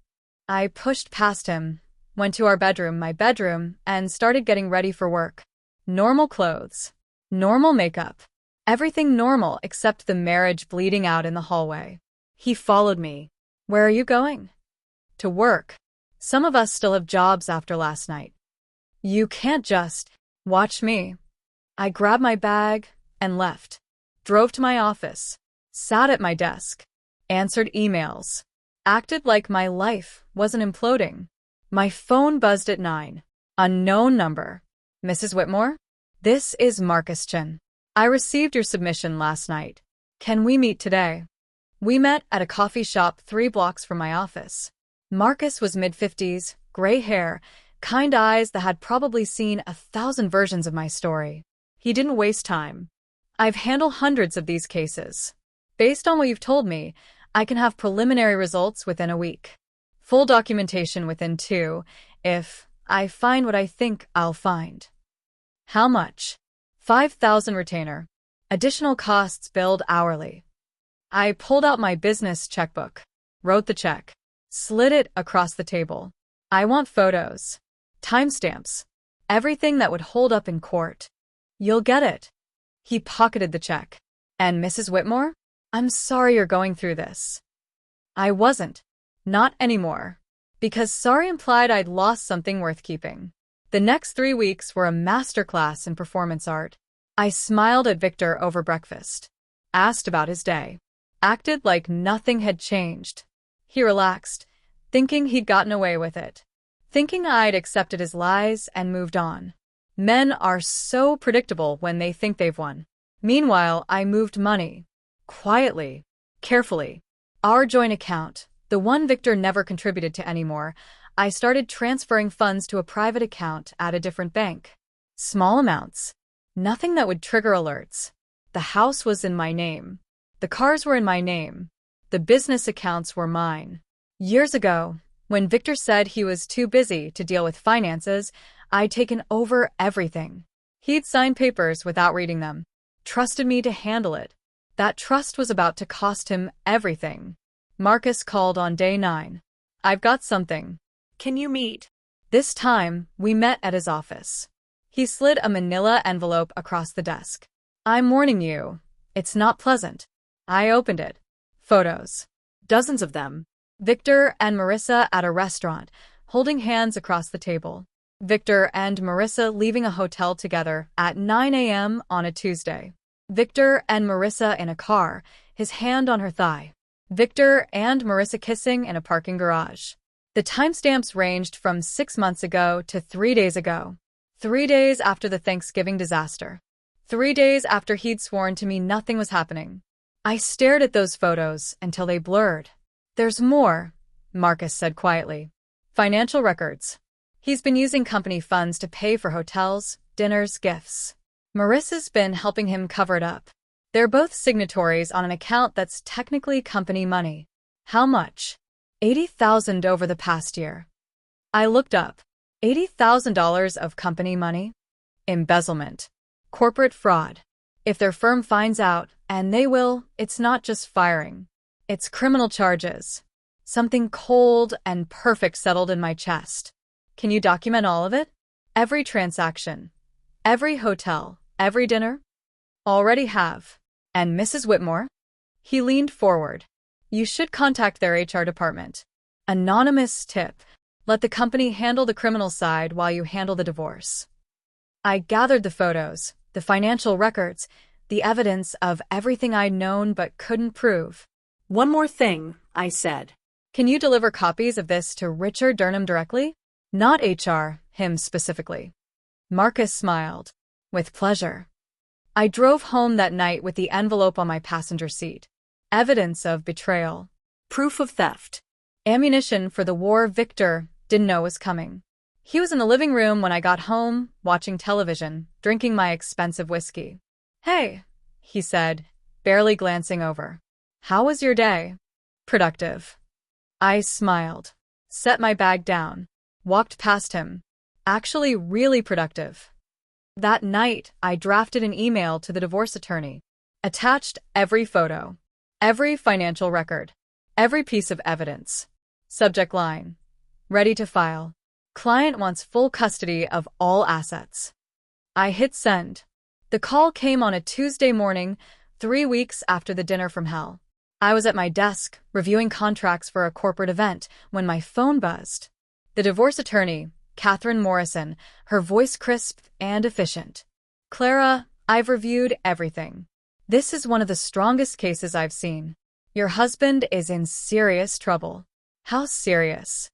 I pushed past him, went to our bedroom, my bedroom, and started getting ready for work. Normal clothes. Normal makeup. Everything normal except the marriage bleeding out in the hallway. He followed me. Where are you going? To work. Some of us still have jobs after last night. You can't just watch me. I grabbed my bag and left. Drove to my office. Sat at my desk. Answered emails. Acted like my life wasn't imploding. My phone buzzed at 9. Unknown number. Mrs. Whitmore? This is Marcus Chin. I received your submission last night. Can we meet today? We met at a coffee shop 3 blocks from my office. Marcus was mid-50s, gray hair, kind eyes that had probably seen 1,000 versions of my story. He didn't waste time. I've handled hundreds of these cases. Based on what you've told me, I can have preliminary results within a week. Full documentation within 2, if I find what I think I'll find. How much? 5,000 retainer. Additional costs billed hourly. I pulled out my business checkbook, wrote the check, slid it across the table. I want photos, timestamps, everything that would hold up in court. You'll get it. He pocketed the check. And Mrs. Whitmore? I'm sorry you're going through this. I wasn't. Not anymore. Because sorry implied I'd lost something worth keeping. The next 3 weeks were a masterclass in performance art. I smiled at Victor over breakfast. Asked about his day. Acted like nothing had changed. He relaxed, thinking he'd gotten away with it. Thinking I'd accepted his lies and moved on. Men are so predictable when they think they've won. Meanwhile, I moved money. Quietly. Carefully. Our joint account, the one Victor never contributed to anymore, I started transferring funds to a private account at a different bank. Small amounts. Nothing that would trigger alerts. The house was in my name. The cars were in my name. The business accounts were mine. Years ago, when Victor said he was too busy to deal with finances, I'd taken over everything. He'd signed papers without reading them. Trusted me to handle it. That trust was about to cost him everything. Marcus called on day 9. I've got something. Can you meet? This time, we met at his office. He slid a manila envelope across the desk. I'm warning you. It's not pleasant. I opened it. Photos. Dozens of them. Victor and Marissa at a restaurant, holding hands across the table. Victor and Marissa leaving a hotel together at 9 a.m. on a Tuesday. Victor and Marissa in a car, his hand on her thigh. Victor and Marissa kissing in a parking garage. The timestamps ranged from 6 months ago to 3 days ago. 3 days after the Thanksgiving disaster. 3 days after he'd sworn to me nothing was happening. I stared at those photos until they blurred. There's more, Marcus said quietly. Financial records. He's been using company funds to pay for hotels, dinners, gifts. Marissa's been helping him cover it up. They're both signatories on an account that's technically company money. How much? $80,000 over the past year. I looked up. $80,000 of company money? Embezzlement. Corporate fraud. If their firm finds out, and they will, it's not just firing. It's criminal charges. Something cold and perfect settled in my chest. Can you document all of it? Every transaction, every hotel, every dinner? Already have. And Mrs. Whitmore? He leaned forward. You should contact their HR department. Anonymous tip. Let the company handle the criminal side while you handle the divorce. I gathered the photos, the financial records, the evidence of everything I'd known but couldn't prove. One more thing, I said. Can you deliver copies of this to Richard Durham directly? Not HR, him specifically. Marcus smiled. With pleasure. I drove home that night with the envelope on my passenger seat. Evidence of betrayal. Proof of theft. Ammunition for the war Victor didn't know was coming. He was in the living room when I got home, watching television, drinking my expensive whiskey. Hey, he said, barely glancing over. How was your day? Productive. I smiled, set my bag down, walked past him. Actually really productive. That night, I drafted an email to the divorce attorney. Attached every photo, every financial record, every piece of evidence. Subject line. Ready to file. Client wants full custody of all assets. I hit send. The call came on a Tuesday morning, 3 weeks after the dinner from hell. I was at my desk, reviewing contracts for a corporate event, when my phone buzzed. The divorce attorney, Catherine Morrison, her voice crisp and efficient. Clara, I've reviewed everything. This is one of the strongest cases I've seen. Your husband is in serious trouble. How serious?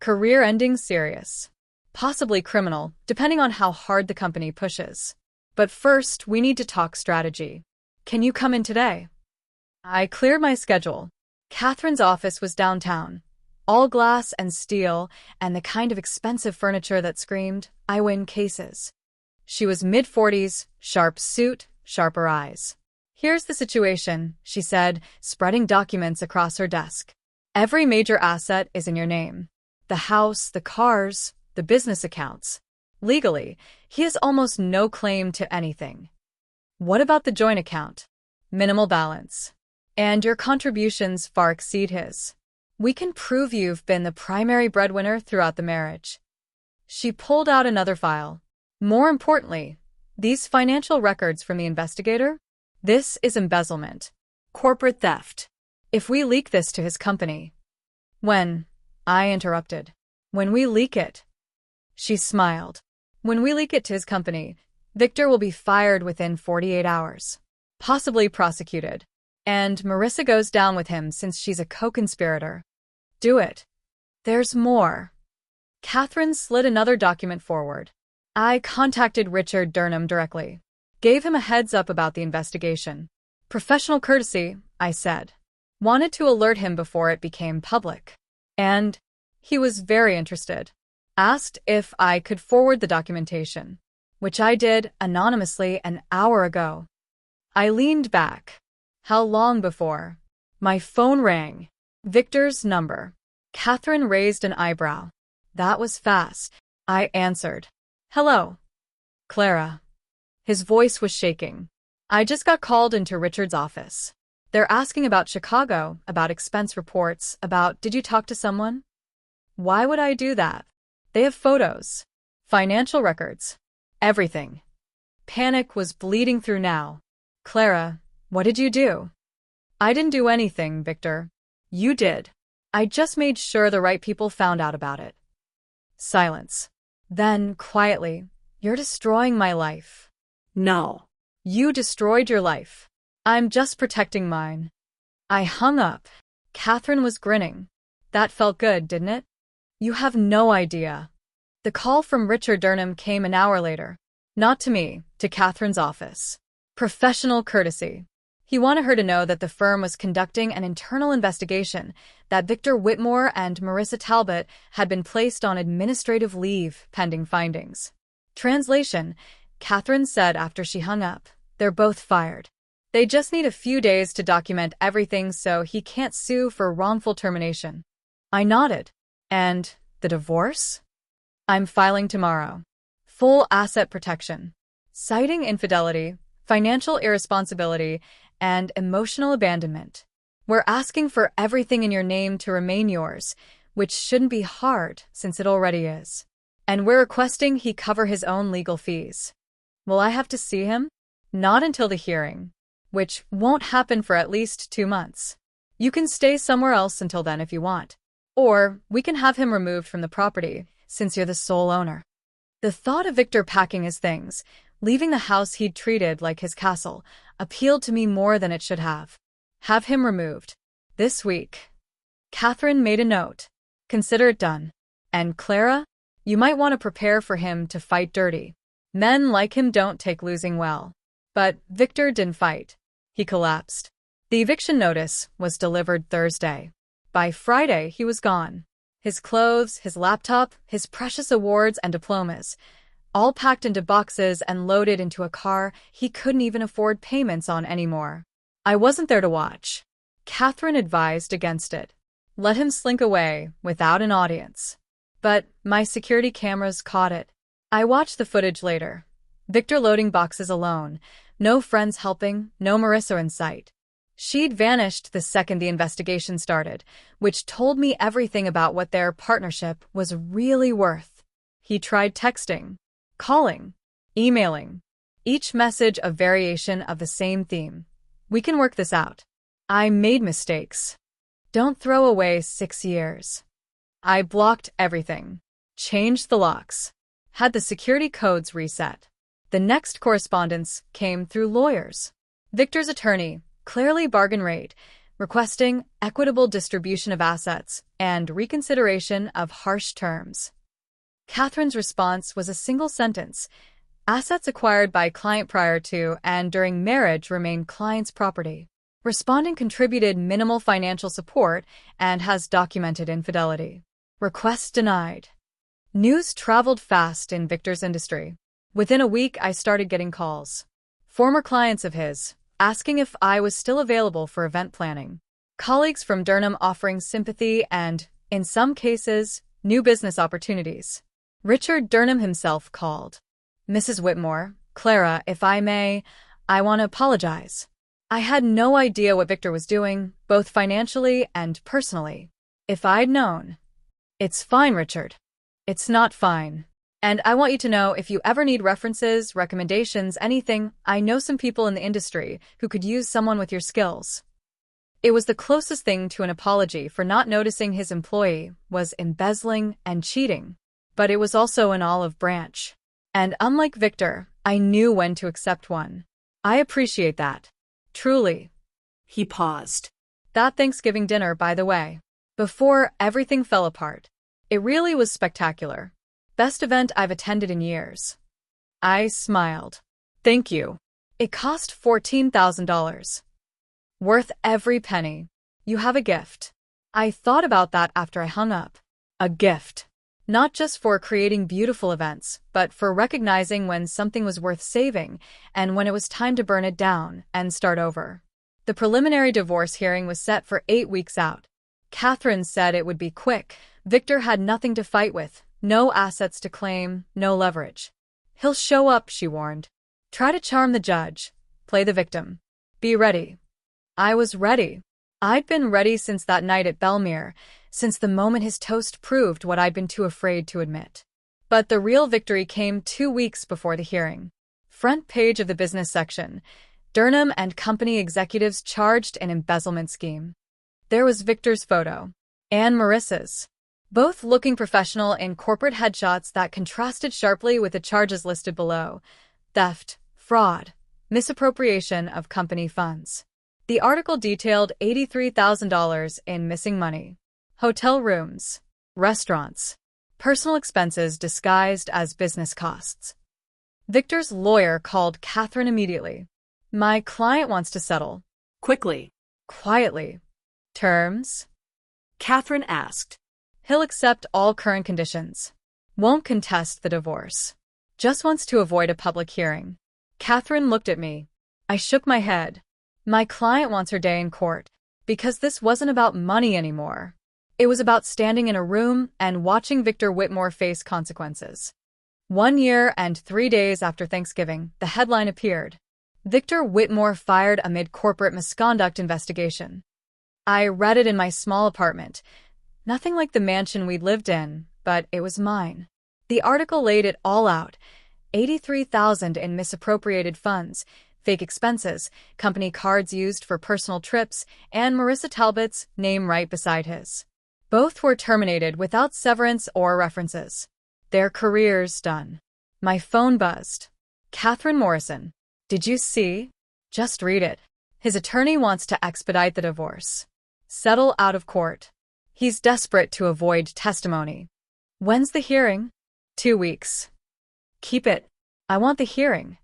Career-ending serious. Possibly criminal, depending on how hard the company pushes. But first, we need to talk strategy. Can you come in today? I cleared my schedule. Catherine's office was downtown. All glass and steel, and the kind of expensive furniture that screamed, I win cases. She was mid-40s, sharp suit, sharper eyes. Here's the situation, she said, spreading documents across her desk. Every major asset is in your name. The house, the cars, the business accounts. Legally, he has almost no claim to anything. What about the joint account? Minimal balance. And your contributions far exceed his. We can prove you've been the primary breadwinner throughout the marriage. She pulled out another file. More importantly, these financial records from the investigator? This is embezzlement. Corporate theft. If we leak this to his company. When? I interrupted. When we leak it. She smiled. When we leak it to his company, Victor will be fired within 48 hours. Possibly prosecuted. And Marissa goes down with him since she's a co-conspirator. Do it. There's more. Catherine slid another document forward. I contacted Richard Durham directly. Gave him a heads up about the investigation. Professional courtesy, I said. Wanted to alert him before it became public. And he was very interested. Asked if I could forward the documentation, which I did anonymously an hour ago. I leaned back. How long before? My phone rang. Victor's number. Catherine raised an eyebrow. That was fast. I answered. Hello. Clara. His voice was shaking. I just got called into Richard's office. They're asking about Chicago, about expense reports, about did you talk to someone? Why would I do that? They have photos, financial records, everything. Panic was bleeding through now. Clara, what did you do? I didn't do anything, Victor. You did. I just made sure the right people found out about it. Silence. Then, quietly, you're destroying my life. No. You destroyed your life. I'm just protecting mine. I hung up. Catherine was grinning. That felt good, didn't it? You have no idea. The call from Richard Durham came an hour later. Not to me, to Catherine's office. Professional courtesy. He wanted her to know that the firm was conducting an internal investigation, that Victor Whitmore and Marissa Talbot had been placed on administrative leave pending findings. Translation, Catherine said after she hung up, they're both fired. They just need a few days to document everything so he can't sue for wrongful termination. I nodded. And the divorce? I'm filing tomorrow. Full asset protection. Citing infidelity, financial irresponsibility, and emotional abandonment. We're asking for everything in your name to remain yours, which shouldn't be hard since it already is. and we're requesting he cover his own legal fees. Will I have to see him? Not until the hearing, which won't happen for at least 2 months. You can stay somewhere else until then if you want. Or we can have him removed from the property, since you're the sole owner. The thought of Victor packing his things, leaving the house he'd treated like his castle, appealed to me more than it should have. Have him removed. This week. Catherine made a note. Consider it done. And Clara, you might want to prepare for him to fight dirty. Men like him don't take losing well. But Victor didn't fight. He collapsed. The eviction notice was delivered Thursday. By Friday, he was gone. His clothes, his laptop, his precious awards and diplomas, all packed into boxes and loaded into a car he couldn't even afford payments on anymore. I wasn't there to watch. Catherine advised against it. Let him slink away without an audience. But my security cameras caught it. I watched the footage later. Victor loading boxes alone. No friends helping, no Marissa in sight. She'd vanished the second the investigation started, which told me everything about what their partnership was really worth. He tried texting, calling, emailing. Each message a variation of the same theme. We can work this out. I made mistakes. Don't throw away 6 years. I blocked everything. Changed the locks. Had the security codes reset. The next correspondence came through lawyers. Victor's attorney, clearly bargain rate, requesting equitable distribution of assets and reconsideration of harsh terms. Catherine's response was a single sentence. Assets acquired by client prior to and during marriage remain client's property. Respondent contributed minimal financial support and has documented infidelity. Request denied. News traveled fast in Victor's industry. Within a week, I started getting calls. Former clients of his, asking if I was still available for event planning. Colleagues from Durham offering sympathy and, in some cases, new business opportunities. Richard Durham himself called. Mrs. Whitmore, Clara, if I may, I want to apologize. I had no idea what Victor was doing, both financially and personally. If I'd known. It's fine, Richard. It's not fine. And I want you to know if you ever need references, recommendations, anything, I know some people in the industry who could use someone with your skills. It was the closest thing to an apology for not noticing his employee was embezzling and cheating. But it was also an olive branch. And unlike Victor, I knew when to accept one. I appreciate that. Truly. He paused. That Thanksgiving dinner, by the way. Before everything fell apart. It really was spectacular. Best event I've attended in years. I smiled. Thank you. It cost $14,000. Worth every penny. You have a gift. I thought about that after I hung up. A gift. Not just for creating beautiful events, but for recognizing when something was worth saving and when it was time to burn it down and start over. The preliminary divorce hearing was set for 8 weeks out. Catherine said it would be quick. Victor had nothing to fight with. No assets to claim, no leverage. He'll show up, she warned. Try to charm the judge. Play the victim. Be ready. I was ready. I'd been ready since that night at Belmere, since the moment his toast proved what I'd been too afraid to admit. But the real victory came 2 weeks before the hearing. Front page of the business section. Durham and company executives charged an embezzlement scheme. There was Victor's photo. And Marissa's. Both looking professional in corporate headshots that contrasted sharply with the charges listed below. Theft, fraud, misappropriation of company funds. The article detailed $83,000 in missing money. Hotel rooms, restaurants, personal expenses disguised as business costs. Victor's lawyer called Catherine immediately. My client wants to settle. Quickly. Quietly. Terms? Catherine asked. He'll accept all current conditions. Won't contest the divorce. Just wants to avoid a public hearing. Catherine looked at me. I shook my head. My client wants her day in court. Because this wasn't about money anymore. It was about standing in a room and watching Victor Whitmore face consequences. 1 year and 3 days after Thanksgiving, the headline appeared. Victor Whitmore fired amid corporate misconduct investigation. I read it in my small apartment. Nothing like the mansion we'd lived in, but it was mine. The article laid it all out. 83,000 in misappropriated funds, fake expenses, company cards used for personal trips, and Marissa Talbot's name right beside his. Both were terminated without severance or references. Their careers done. My phone buzzed. Catherine Morrison. Did you see? Just read it. His attorney wants to expedite the divorce. Settle out of court. He's desperate to avoid testimony. When's the hearing? 2 weeks. Keep it. I want the hearing.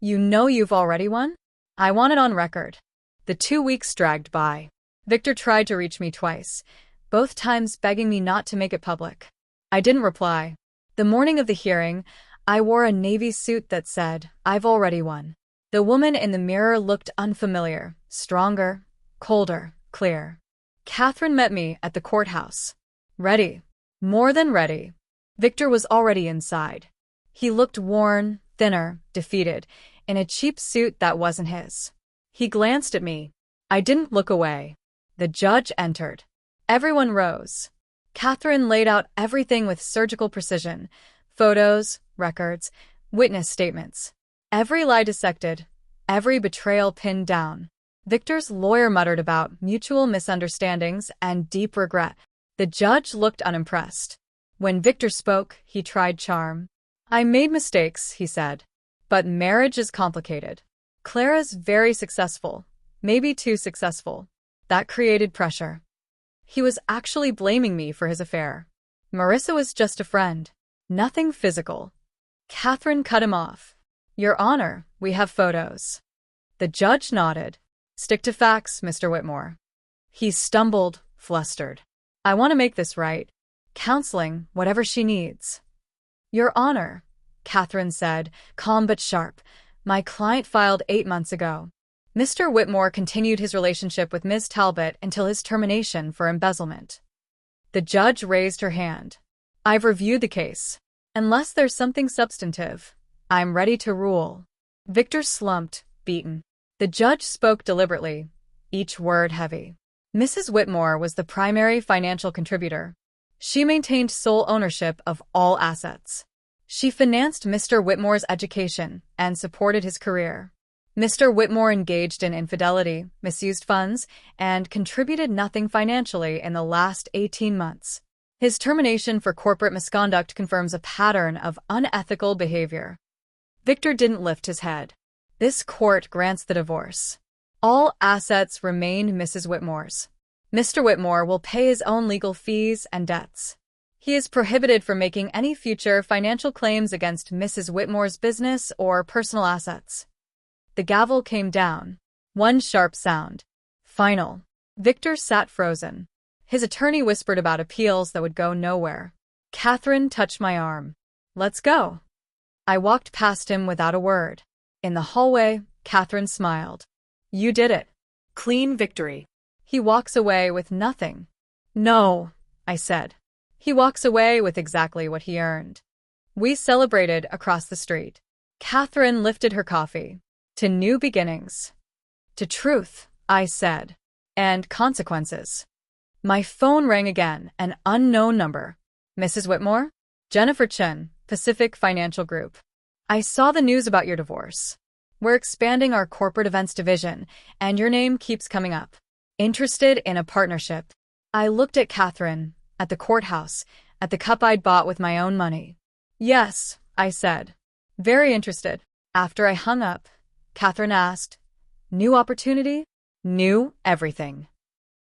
You know you've already won? I want it on record. The 2 weeks dragged by. Victor tried to reach me twice, both times begging me not to make it public. I didn't reply. The morning of the hearing, I wore a navy suit that said, "I've already won." The woman in the mirror looked unfamiliar, stronger, colder, clear. Catherine met me at the courthouse. Ready. More than ready. Victor was already inside. He looked worn, thinner, defeated, in a cheap suit that wasn't his. He glanced at me. I didn't look away. The judge entered. Everyone rose. Catherine laid out everything with surgical precision. Photos, records, witness statements. Every lie dissected, every betrayal pinned down. Victor's lawyer muttered about mutual misunderstandings and deep regret. The judge looked unimpressed. When Victor spoke, he tried charm. "I made mistakes," he said. "But marriage is complicated. Clara's very successful, maybe too successful." That created pressure. He was actually blaming me for his affair. Marissa was just a friend. Nothing physical. Catherine cut him off. "Your Honor, we have photos." The judge nodded. "Stick to facts, Mr. Whitmore." He stumbled, flustered. "I want to make this right. Counseling, whatever she needs." "Your Honor," Catherine said, calm but sharp, "my client filed 8 months ago. Mr. Whitmore continued his relationship with Ms. Talbot until his termination for embezzlement." The judge raised her hand. "I've reviewed the case. Unless there's something substantive, I'm ready to rule." Victor slumped, beaten. The judge spoke deliberately, each word heavy. Mrs. Whitmore was the primary financial contributor. She maintained sole ownership of all assets. She financed Mr. Whitmore's education and supported his career. Mr. Whitmore engaged in infidelity, misused funds, and contributed nothing financially in the last 18 months. His termination for corporate misconduct confirms a pattern of unethical behavior. Victor didn't lift his head. This court grants the divorce. All assets remain Mrs. Whitmore's. Mr. Whitmore will pay his own legal fees and debts. He is prohibited from making any future financial claims against Mrs. Whitmore's business or personal assets. The gavel came down. One sharp sound. Final. Victor sat frozen. His attorney whispered about appeals that would go nowhere. Catherine touched my arm. "Let's go." I walked past him without a word. In the hallway, Catherine smiled. "You did it." Clean victory. He walks away with nothing. "No," I said. He walks away with exactly what he earned. We celebrated across the street. Catherine lifted her coffee. "To new beginnings." "To truth," I said. "And consequences." My phone rang again, an unknown number. "Mrs. Whitmore?" "Jennifer Chen, Pacific Financial Group. I saw the news about your divorce. We're expanding our corporate events division, and your name keeps coming up. Interested in a partnership." I looked at Catherine, at the courthouse, at the cup I'd bought with my own money. "Yes," I said. "Very interested." After I hung up, Catherine asked, "New opportunity?" "New everything."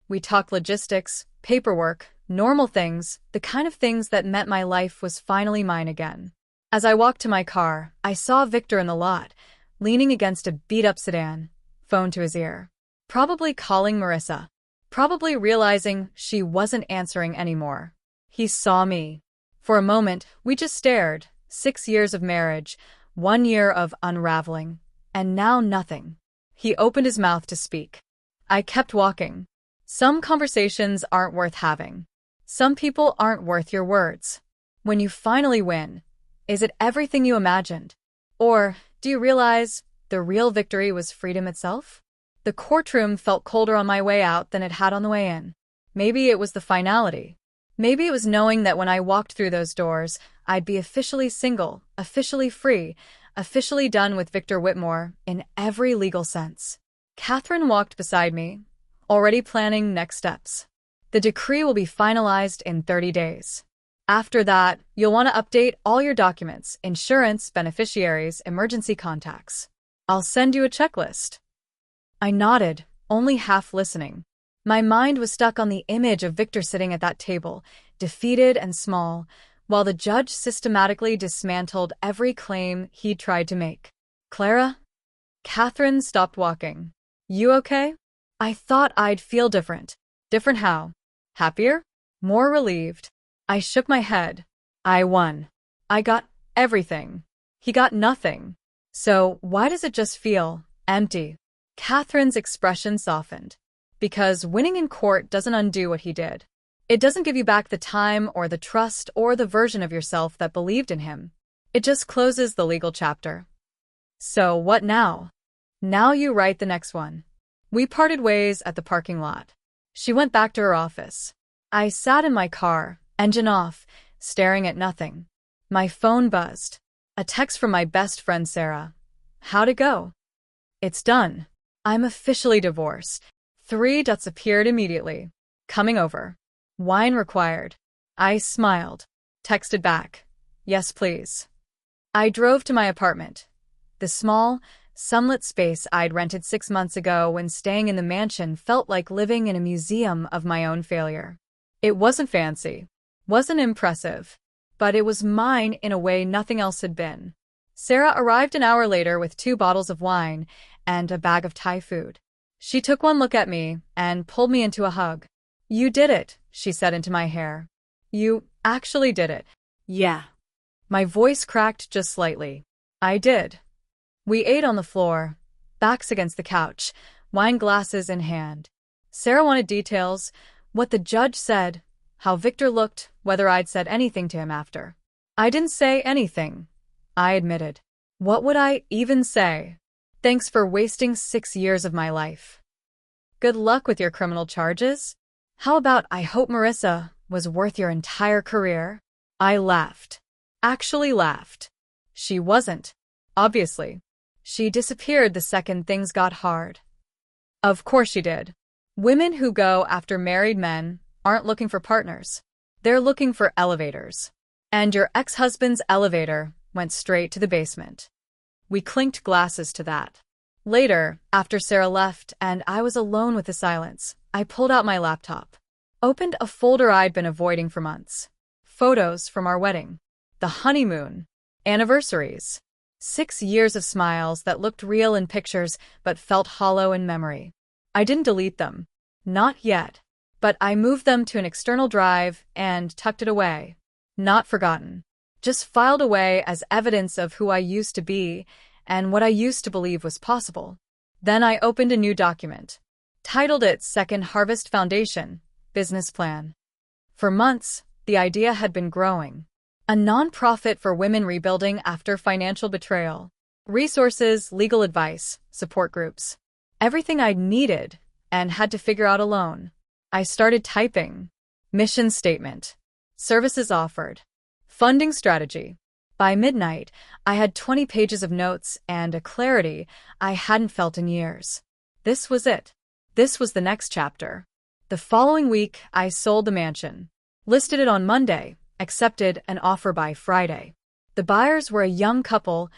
We talked logistics, paperwork, normal things, the kind of things that meant my life was finally mine again. As I walked to my car, I saw Victor in the lot, leaning against a beat-up sedan, phone to his ear. Probably calling Marissa. Probably realizing she wasn't answering anymore. He saw me. For a moment, we just stared. 6 years of marriage, 1 year of unraveling, and now nothing. He opened his mouth to speak. I kept walking. Some conversations aren't worth having. Some people aren't worth your words. When you finally win, is it everything you imagined? Or do you realize the real victory was freedom itself? The courtroom felt colder on my way out than it had on the way in. Maybe it was the finality. Maybe it was knowing that when I walked through those doors, I'd be officially single, officially free, officially done with Victor Whitmore in every legal sense. Catherine walked beside me, already planning next steps. The decree will be finalized in 30 days. After that, you'll want to update all your documents, insurance, beneficiaries, emergency contacts. I'll send you a checklist. I nodded, only half listening. My mind was stuck on the image of Victor sitting at that table, defeated and small, while the judge systematically dismantled every claim he'd tried to make. Clara? Catherine stopped walking. You okay? I thought I'd feel different. Different how? Happier? More relieved. I shook my head. I won. I got everything. He got nothing. So why does it just feel empty? Catherine's expression softened. Because winning in court doesn't undo what he did. It doesn't give you back the time or the trust or the version of yourself that believed in him. It just closes the legal chapter. So what now? Now you write the next one. We parted ways at the parking lot. She went back to her office. I sat in my car, engine off, staring at nothing. My phone buzzed. A text from my best friend Sarah. How'd it go? It's done. I'm officially divorced. 3 dots appeared immediately. Coming over. Wine required. I smiled. Texted back. Yes, please. I drove to my apartment. The small, sunlit space I'd rented 6 months ago when staying in the mansion felt like living in a museum of my own failure. It wasn't fancy. Wasn't impressive. But it was mine in a way nothing else had been. Sarah arrived an hour later with 2 bottles of wine and a bag of Thai food. She took one look at me and pulled me into a hug. You did it, she said into my hair. You actually did it. Yeah. My voice cracked just slightly. I did. We ate on the floor, backs against the couch, wine glasses in hand. Sarah wanted details, what the judge said, how Victor looked, whether I'd said anything to him after. I didn't say anything, I admitted. What would I even say? Thanks for wasting 6 years of my life. Good luck with your criminal charges. How about I hope Marissa was worth your entire career? I laughed. Actually laughed. She wasn't. Obviously. She disappeared the second things got hard. Of course she did. Women who go after married men aren't looking for partners. They're looking for elevators. And your ex-husband's elevator went straight to the basement. We clinked glasses to that. Later, after Sarah left and I was alone with the silence, I pulled out my laptop. Opened a folder I'd been avoiding for months. Photos from our wedding. The honeymoon. Anniversaries. 6 years of smiles that looked real in pictures but felt hollow in memory. I didn't delete them. Not yet. But I moved them to an external drive and tucked it away. Not forgotten. Just filed away as evidence of who I used to be and what I used to believe was possible. Then I opened a new document. Titled it Second Harvest Foundation, Business Plan. For months, the idea had been growing. A nonprofit for women rebuilding after financial betrayal. Resources, legal advice, support groups. Everything I'd needed and had to figure out alone. I started typing. Mission statement. Services offered. Funding strategy. By midnight, I had 20 pages of notes and a clarity I hadn't felt in years. This was it. This was the next chapter. The following week, I sold the mansion. Listed it on Monday, accepted an offer by Friday. The buyers were a young couple,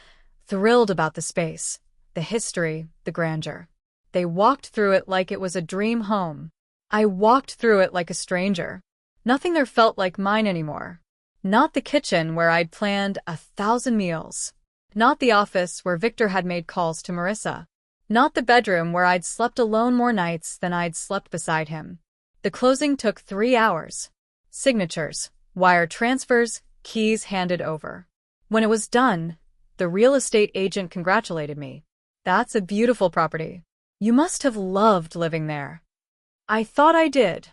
thrilled about the space, the history, the grandeur. They walked through it like it was a dream home. I walked through it like a stranger. Nothing there felt like mine anymore. Not the kitchen where I'd planned 1,000 meals. Not the office where Victor had made calls to Marissa. Not the bedroom where I'd slept alone more nights than I'd slept beside him. The closing took 3 hours. Signatures, wire transfers, keys handed over. When it was done, the real estate agent congratulated me. That's a beautiful property. You must have loved living there. I thought I did,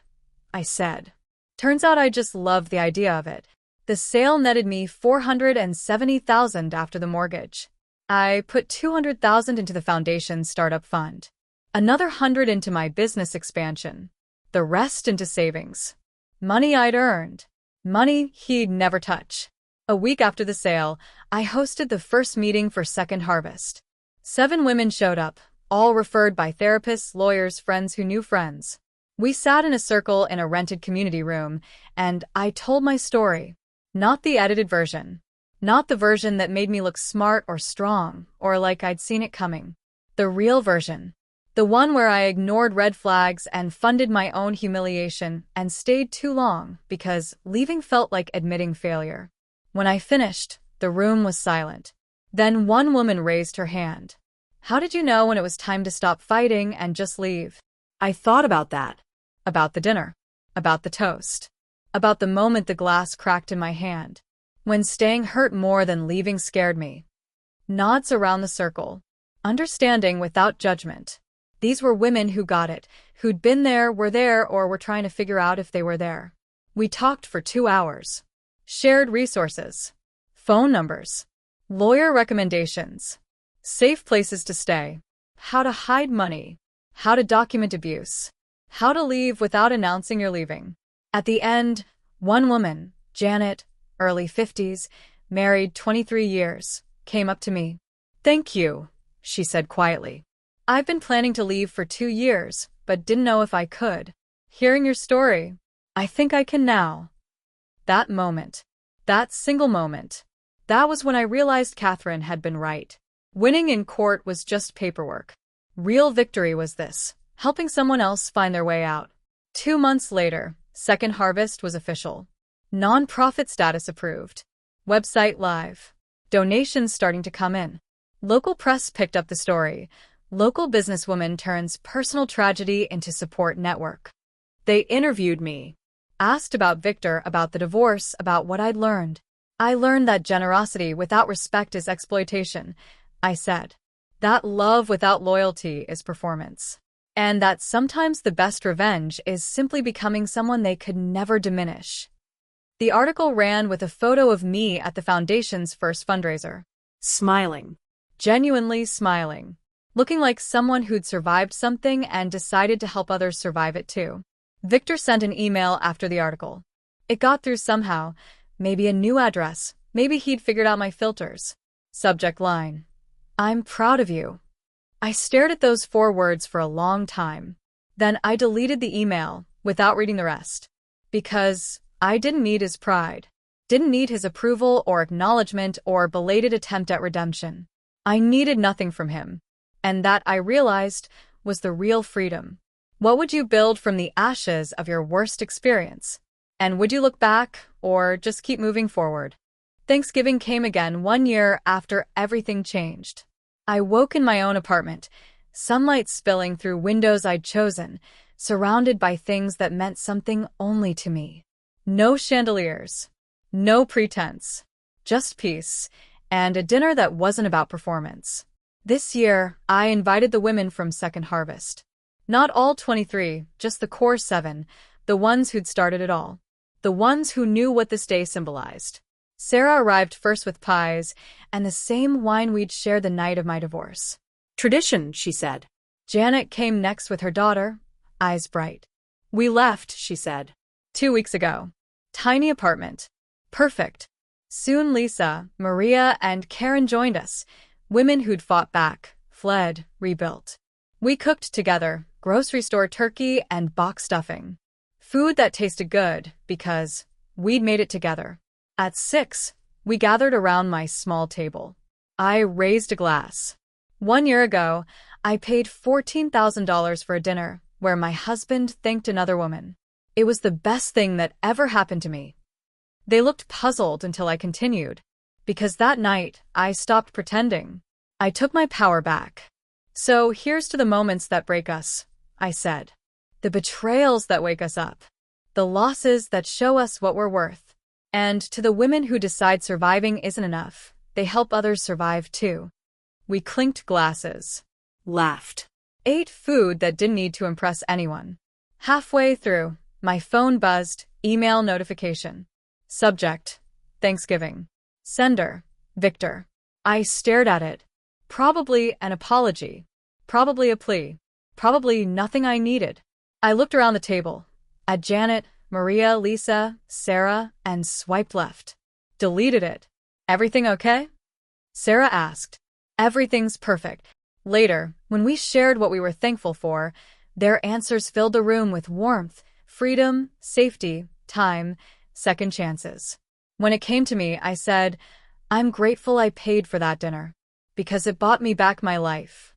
I said. Turns out I just loved the idea of it. The sale netted me $470,000 after the mortgage. I put $200,000 into the foundation startup fund. Another $100,000 into my business expansion. The rest into savings. Money I'd earned. Money he'd never touch. A week after the sale, I hosted the first meeting for Second Harvest. 7 women showed up, all referred by therapists, lawyers, friends who knew friends. We sat in a circle in a rented community room, and I told my story. Not the edited version. Not the version that made me look smart or strong, or like I'd seen it coming. The real version. The one where I ignored red flags and funded my own humiliation and stayed too long because leaving felt like admitting failure. When I finished, the room was silent. Then one woman raised her hand. How did you know when it was time to stop fighting and just leave? I thought about that. About the dinner. About the toast. About the moment the glass cracked in my hand. When staying hurt more than leaving scared me. Nods around the circle. Understanding without judgment. These were women who got it, who'd been there, were there, or were trying to figure out if they were there. We talked for 2 hours. Shared resources. Phone numbers. Lawyer recommendations. Safe places to stay. How to hide money. How to document abuse. How to leave without announcing you're leaving. At the end, one woman, Janet, early 50s, married 23 years, came up to me. Thank you, she said quietly. I've been planning to leave for 2 years, but didn't know if I could. Hearing your story, I think I can now. That moment. That single moment. That was when I realized Catherine had been right. Winning in court was just paperwork. Real victory was this, helping someone else find their way out. 2 months later, Second Harvest was official. Non-profit status approved. Website live. Donations starting to come in. Local press picked up the story. Local businesswoman turns personal tragedy into support network. They interviewed me. Asked about Victor, about the divorce, about what I'd learned. I learned that generosity without respect is exploitation, I said. That love without loyalty is performance. And that sometimes the best revenge is simply becoming someone they could never diminish. The article ran with a photo of me at the foundation's first fundraiser. Smiling. Genuinely smiling. Looking like someone who'd survived something and decided to help others survive it too. Victor sent an email after the article. It got through somehow. Maybe a new address. Maybe he'd figured out my filters. Subject line. I'm proud of you. I stared at those 4 words for a long time. Then I deleted the email, without reading the rest. Because I didn't need his pride. Didn't need his approval or acknowledgement or belated attempt at redemption. I needed nothing from him. And that, I realized, was the real freedom. What would you build from the ashes of your worst experience? And would you look back, or just keep moving forward? Thanksgiving came again 1 year after everything changed. I woke in my own apartment, sunlight spilling through windows I'd chosen, surrounded by things that meant something only to me. No chandeliers. No pretense. Just peace, and a dinner that wasn't about performance. This year, I invited the women from Second Harvest. Not all 23, just the core 7, the ones who'd started it all. The ones who knew what this day symbolized. Sarah arrived first with pies, and the same wine we'd shared the night of my divorce. Tradition, she said. Janet came next with her daughter, eyes bright. We left, she said. 2 weeks ago. Tiny apartment. Perfect. Soon Lisa, Maria, and Karen joined us. Women who'd fought back, fled, rebuilt. We cooked together, grocery store turkey and box stuffing. Food that tasted good, because we'd made it together. At 6, we gathered around my small table. I raised a glass. 1 year ago, I paid $14,000 for a dinner where my husband thanked another woman. It was the best thing that ever happened to me. They looked puzzled until I continued. Because that night, I stopped pretending. I took my power back. So here's to the moments that break us, I said. The betrayals that wake us up. The losses that show us what we're worth. And to the women who decide surviving isn't enough, they help others survive too. We clinked glasses. Laughed. Ate food that didn't need to impress anyone. Halfway through, my phone buzzed, email notification. Subject: Thanksgiving. Sender: Victor. I stared at it. Probably an apology. Probably a plea. Probably nothing I needed. I looked around the table. At Janet, Maria, Lisa, Sarah, and swiped left. Deleted it. Everything okay? Sarah asked. Everything's perfect. Later, when we shared what we were thankful for, their answers filled the room with warmth, freedom, safety, time, second chances. When it came to me, I said, I'm grateful I paid for that dinner, because it bought me back my life.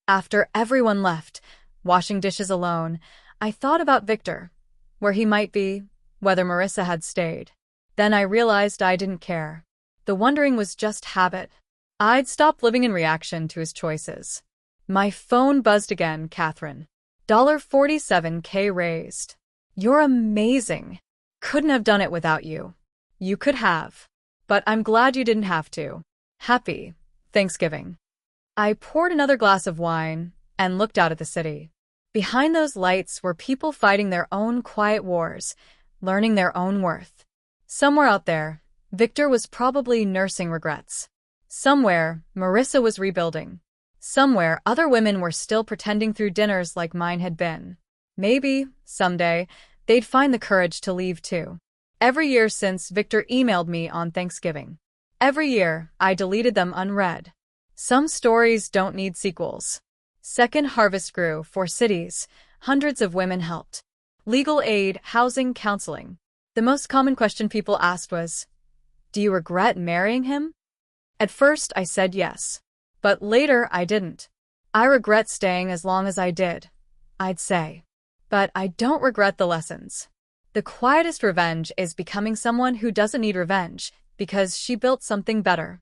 After everyone left, washing dishes alone, I thought about Victor, where he might be, whether Marissa had stayed. Then I realized I didn't care. The wondering was just habit. I'd stopped living in reaction to his choices. My phone buzzed again, Catherine. $47K raised. You're amazing. Couldn't have done it without you. You could have. But I'm glad you didn't have to. Happy Thanksgiving. I poured another glass of wine and looked out at the city. Behind those lights were people fighting their own quiet wars, learning their own worth. Somewhere out there, Victor was probably nursing regrets. Somewhere, Marissa was rebuilding. Somewhere, other women were still pretending through dinners like mine had been. Maybe, someday, they'd find the courage to leave too. Every year since Victor emailed me on Thanksgiving. Every year, I deleted them unread. Some stories don't need sequels. Second harvest grew for cities. Hundreds of women helped. Legal aid, housing, counseling. The most common question people asked was, do you regret marrying him? At first, I said yes. But later, I didn't. I regret staying as long as I did, I'd say. But I don't regret the lessons. The quietest revenge is becoming someone who doesn't need revenge because she built something better.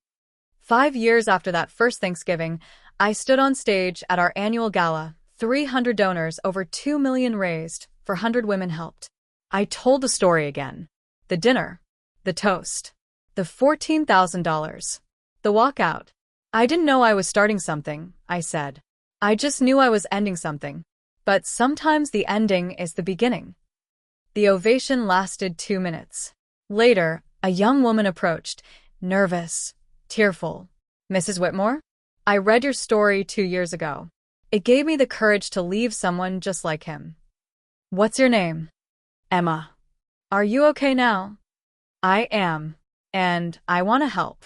5 years after that first Thanksgiving, I stood on stage at our annual gala, 300 donors, over 2 million raised, 400 women helped. I told the story again. The dinner, the toast, the $14,000, the walkout. I didn't know I was starting something, I said. I just knew I was ending something. But sometimes the ending is the beginning. The ovation lasted 2 minutes. Later, a young woman approached, nervous, tearful. Mrs. Whitmore? I read your story 2 years ago. It gave me the courage to leave someone just like him. What's your name? Emma. Are you okay now? I am. And I want to help.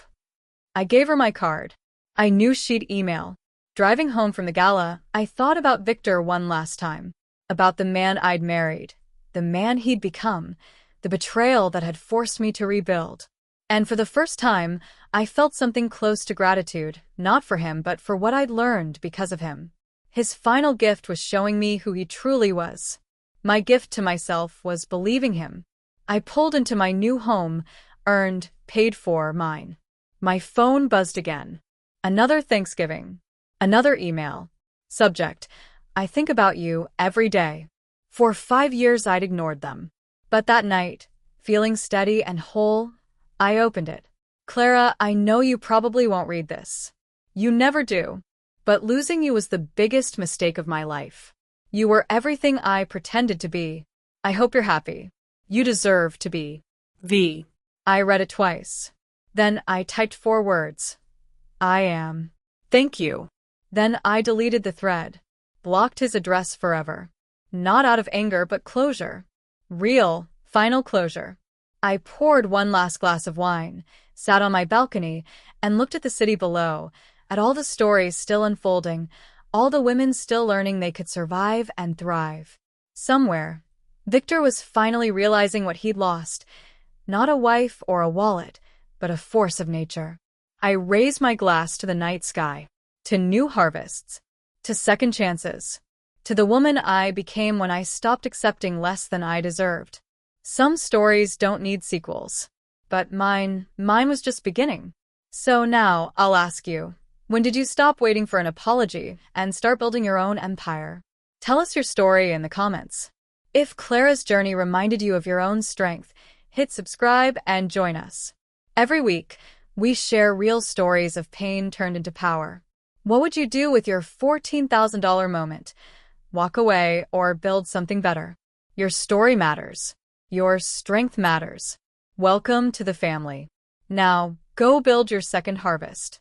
I gave her my card. I knew she'd email. Driving home from the gala, I thought about Victor one last time. About the man I'd married. The man he'd become. The betrayal that had forced me to rebuild. And for the first time, I felt something close to gratitude, not for him but for what I'd learned because of him. His final gift was showing me who he truly was. My gift to myself was believing him. I pulled into my new home, earned, paid for, mine. My phone buzzed again. Another Thanksgiving. Another email. Subject: I think about you every day. For 5 years I'd ignored them. But that night, feeling steady and whole, I opened it. Clara, I know you probably won't read this. You never do. But losing you was the biggest mistake of my life. You were everything I pretended to be. I hope you're happy. You deserve to be. V. I read it twice. Then I typed 4 words. I am. Thank you. Then I deleted the thread. Blocked his address forever. Not out of anger but closure. Real, final closure. I poured one last glass of wine, sat on my balcony, and looked at the city below, at all the stories still unfolding, all the women still learning they could survive and thrive. Somewhere, Victor was finally realizing what he'd lost. Not a wife or a wallet, but a force of nature. I raised my glass to the night sky, to new harvests, to second chances, to the woman I became when I stopped accepting less than I deserved. Some stories don't need sequels. But mine was just beginning. So now, I'll ask you, when did you stop waiting for an apology and start building your own empire? Tell us your story in the comments. If Clara's journey reminded you of your own strength, hit subscribe and join us. Every week, we share real stories of pain turned into power. What would you do with your $14,000 moment? Walk away or build something better? Your story matters. Your strength matters. Welcome to the family. Now, go build your second harvest.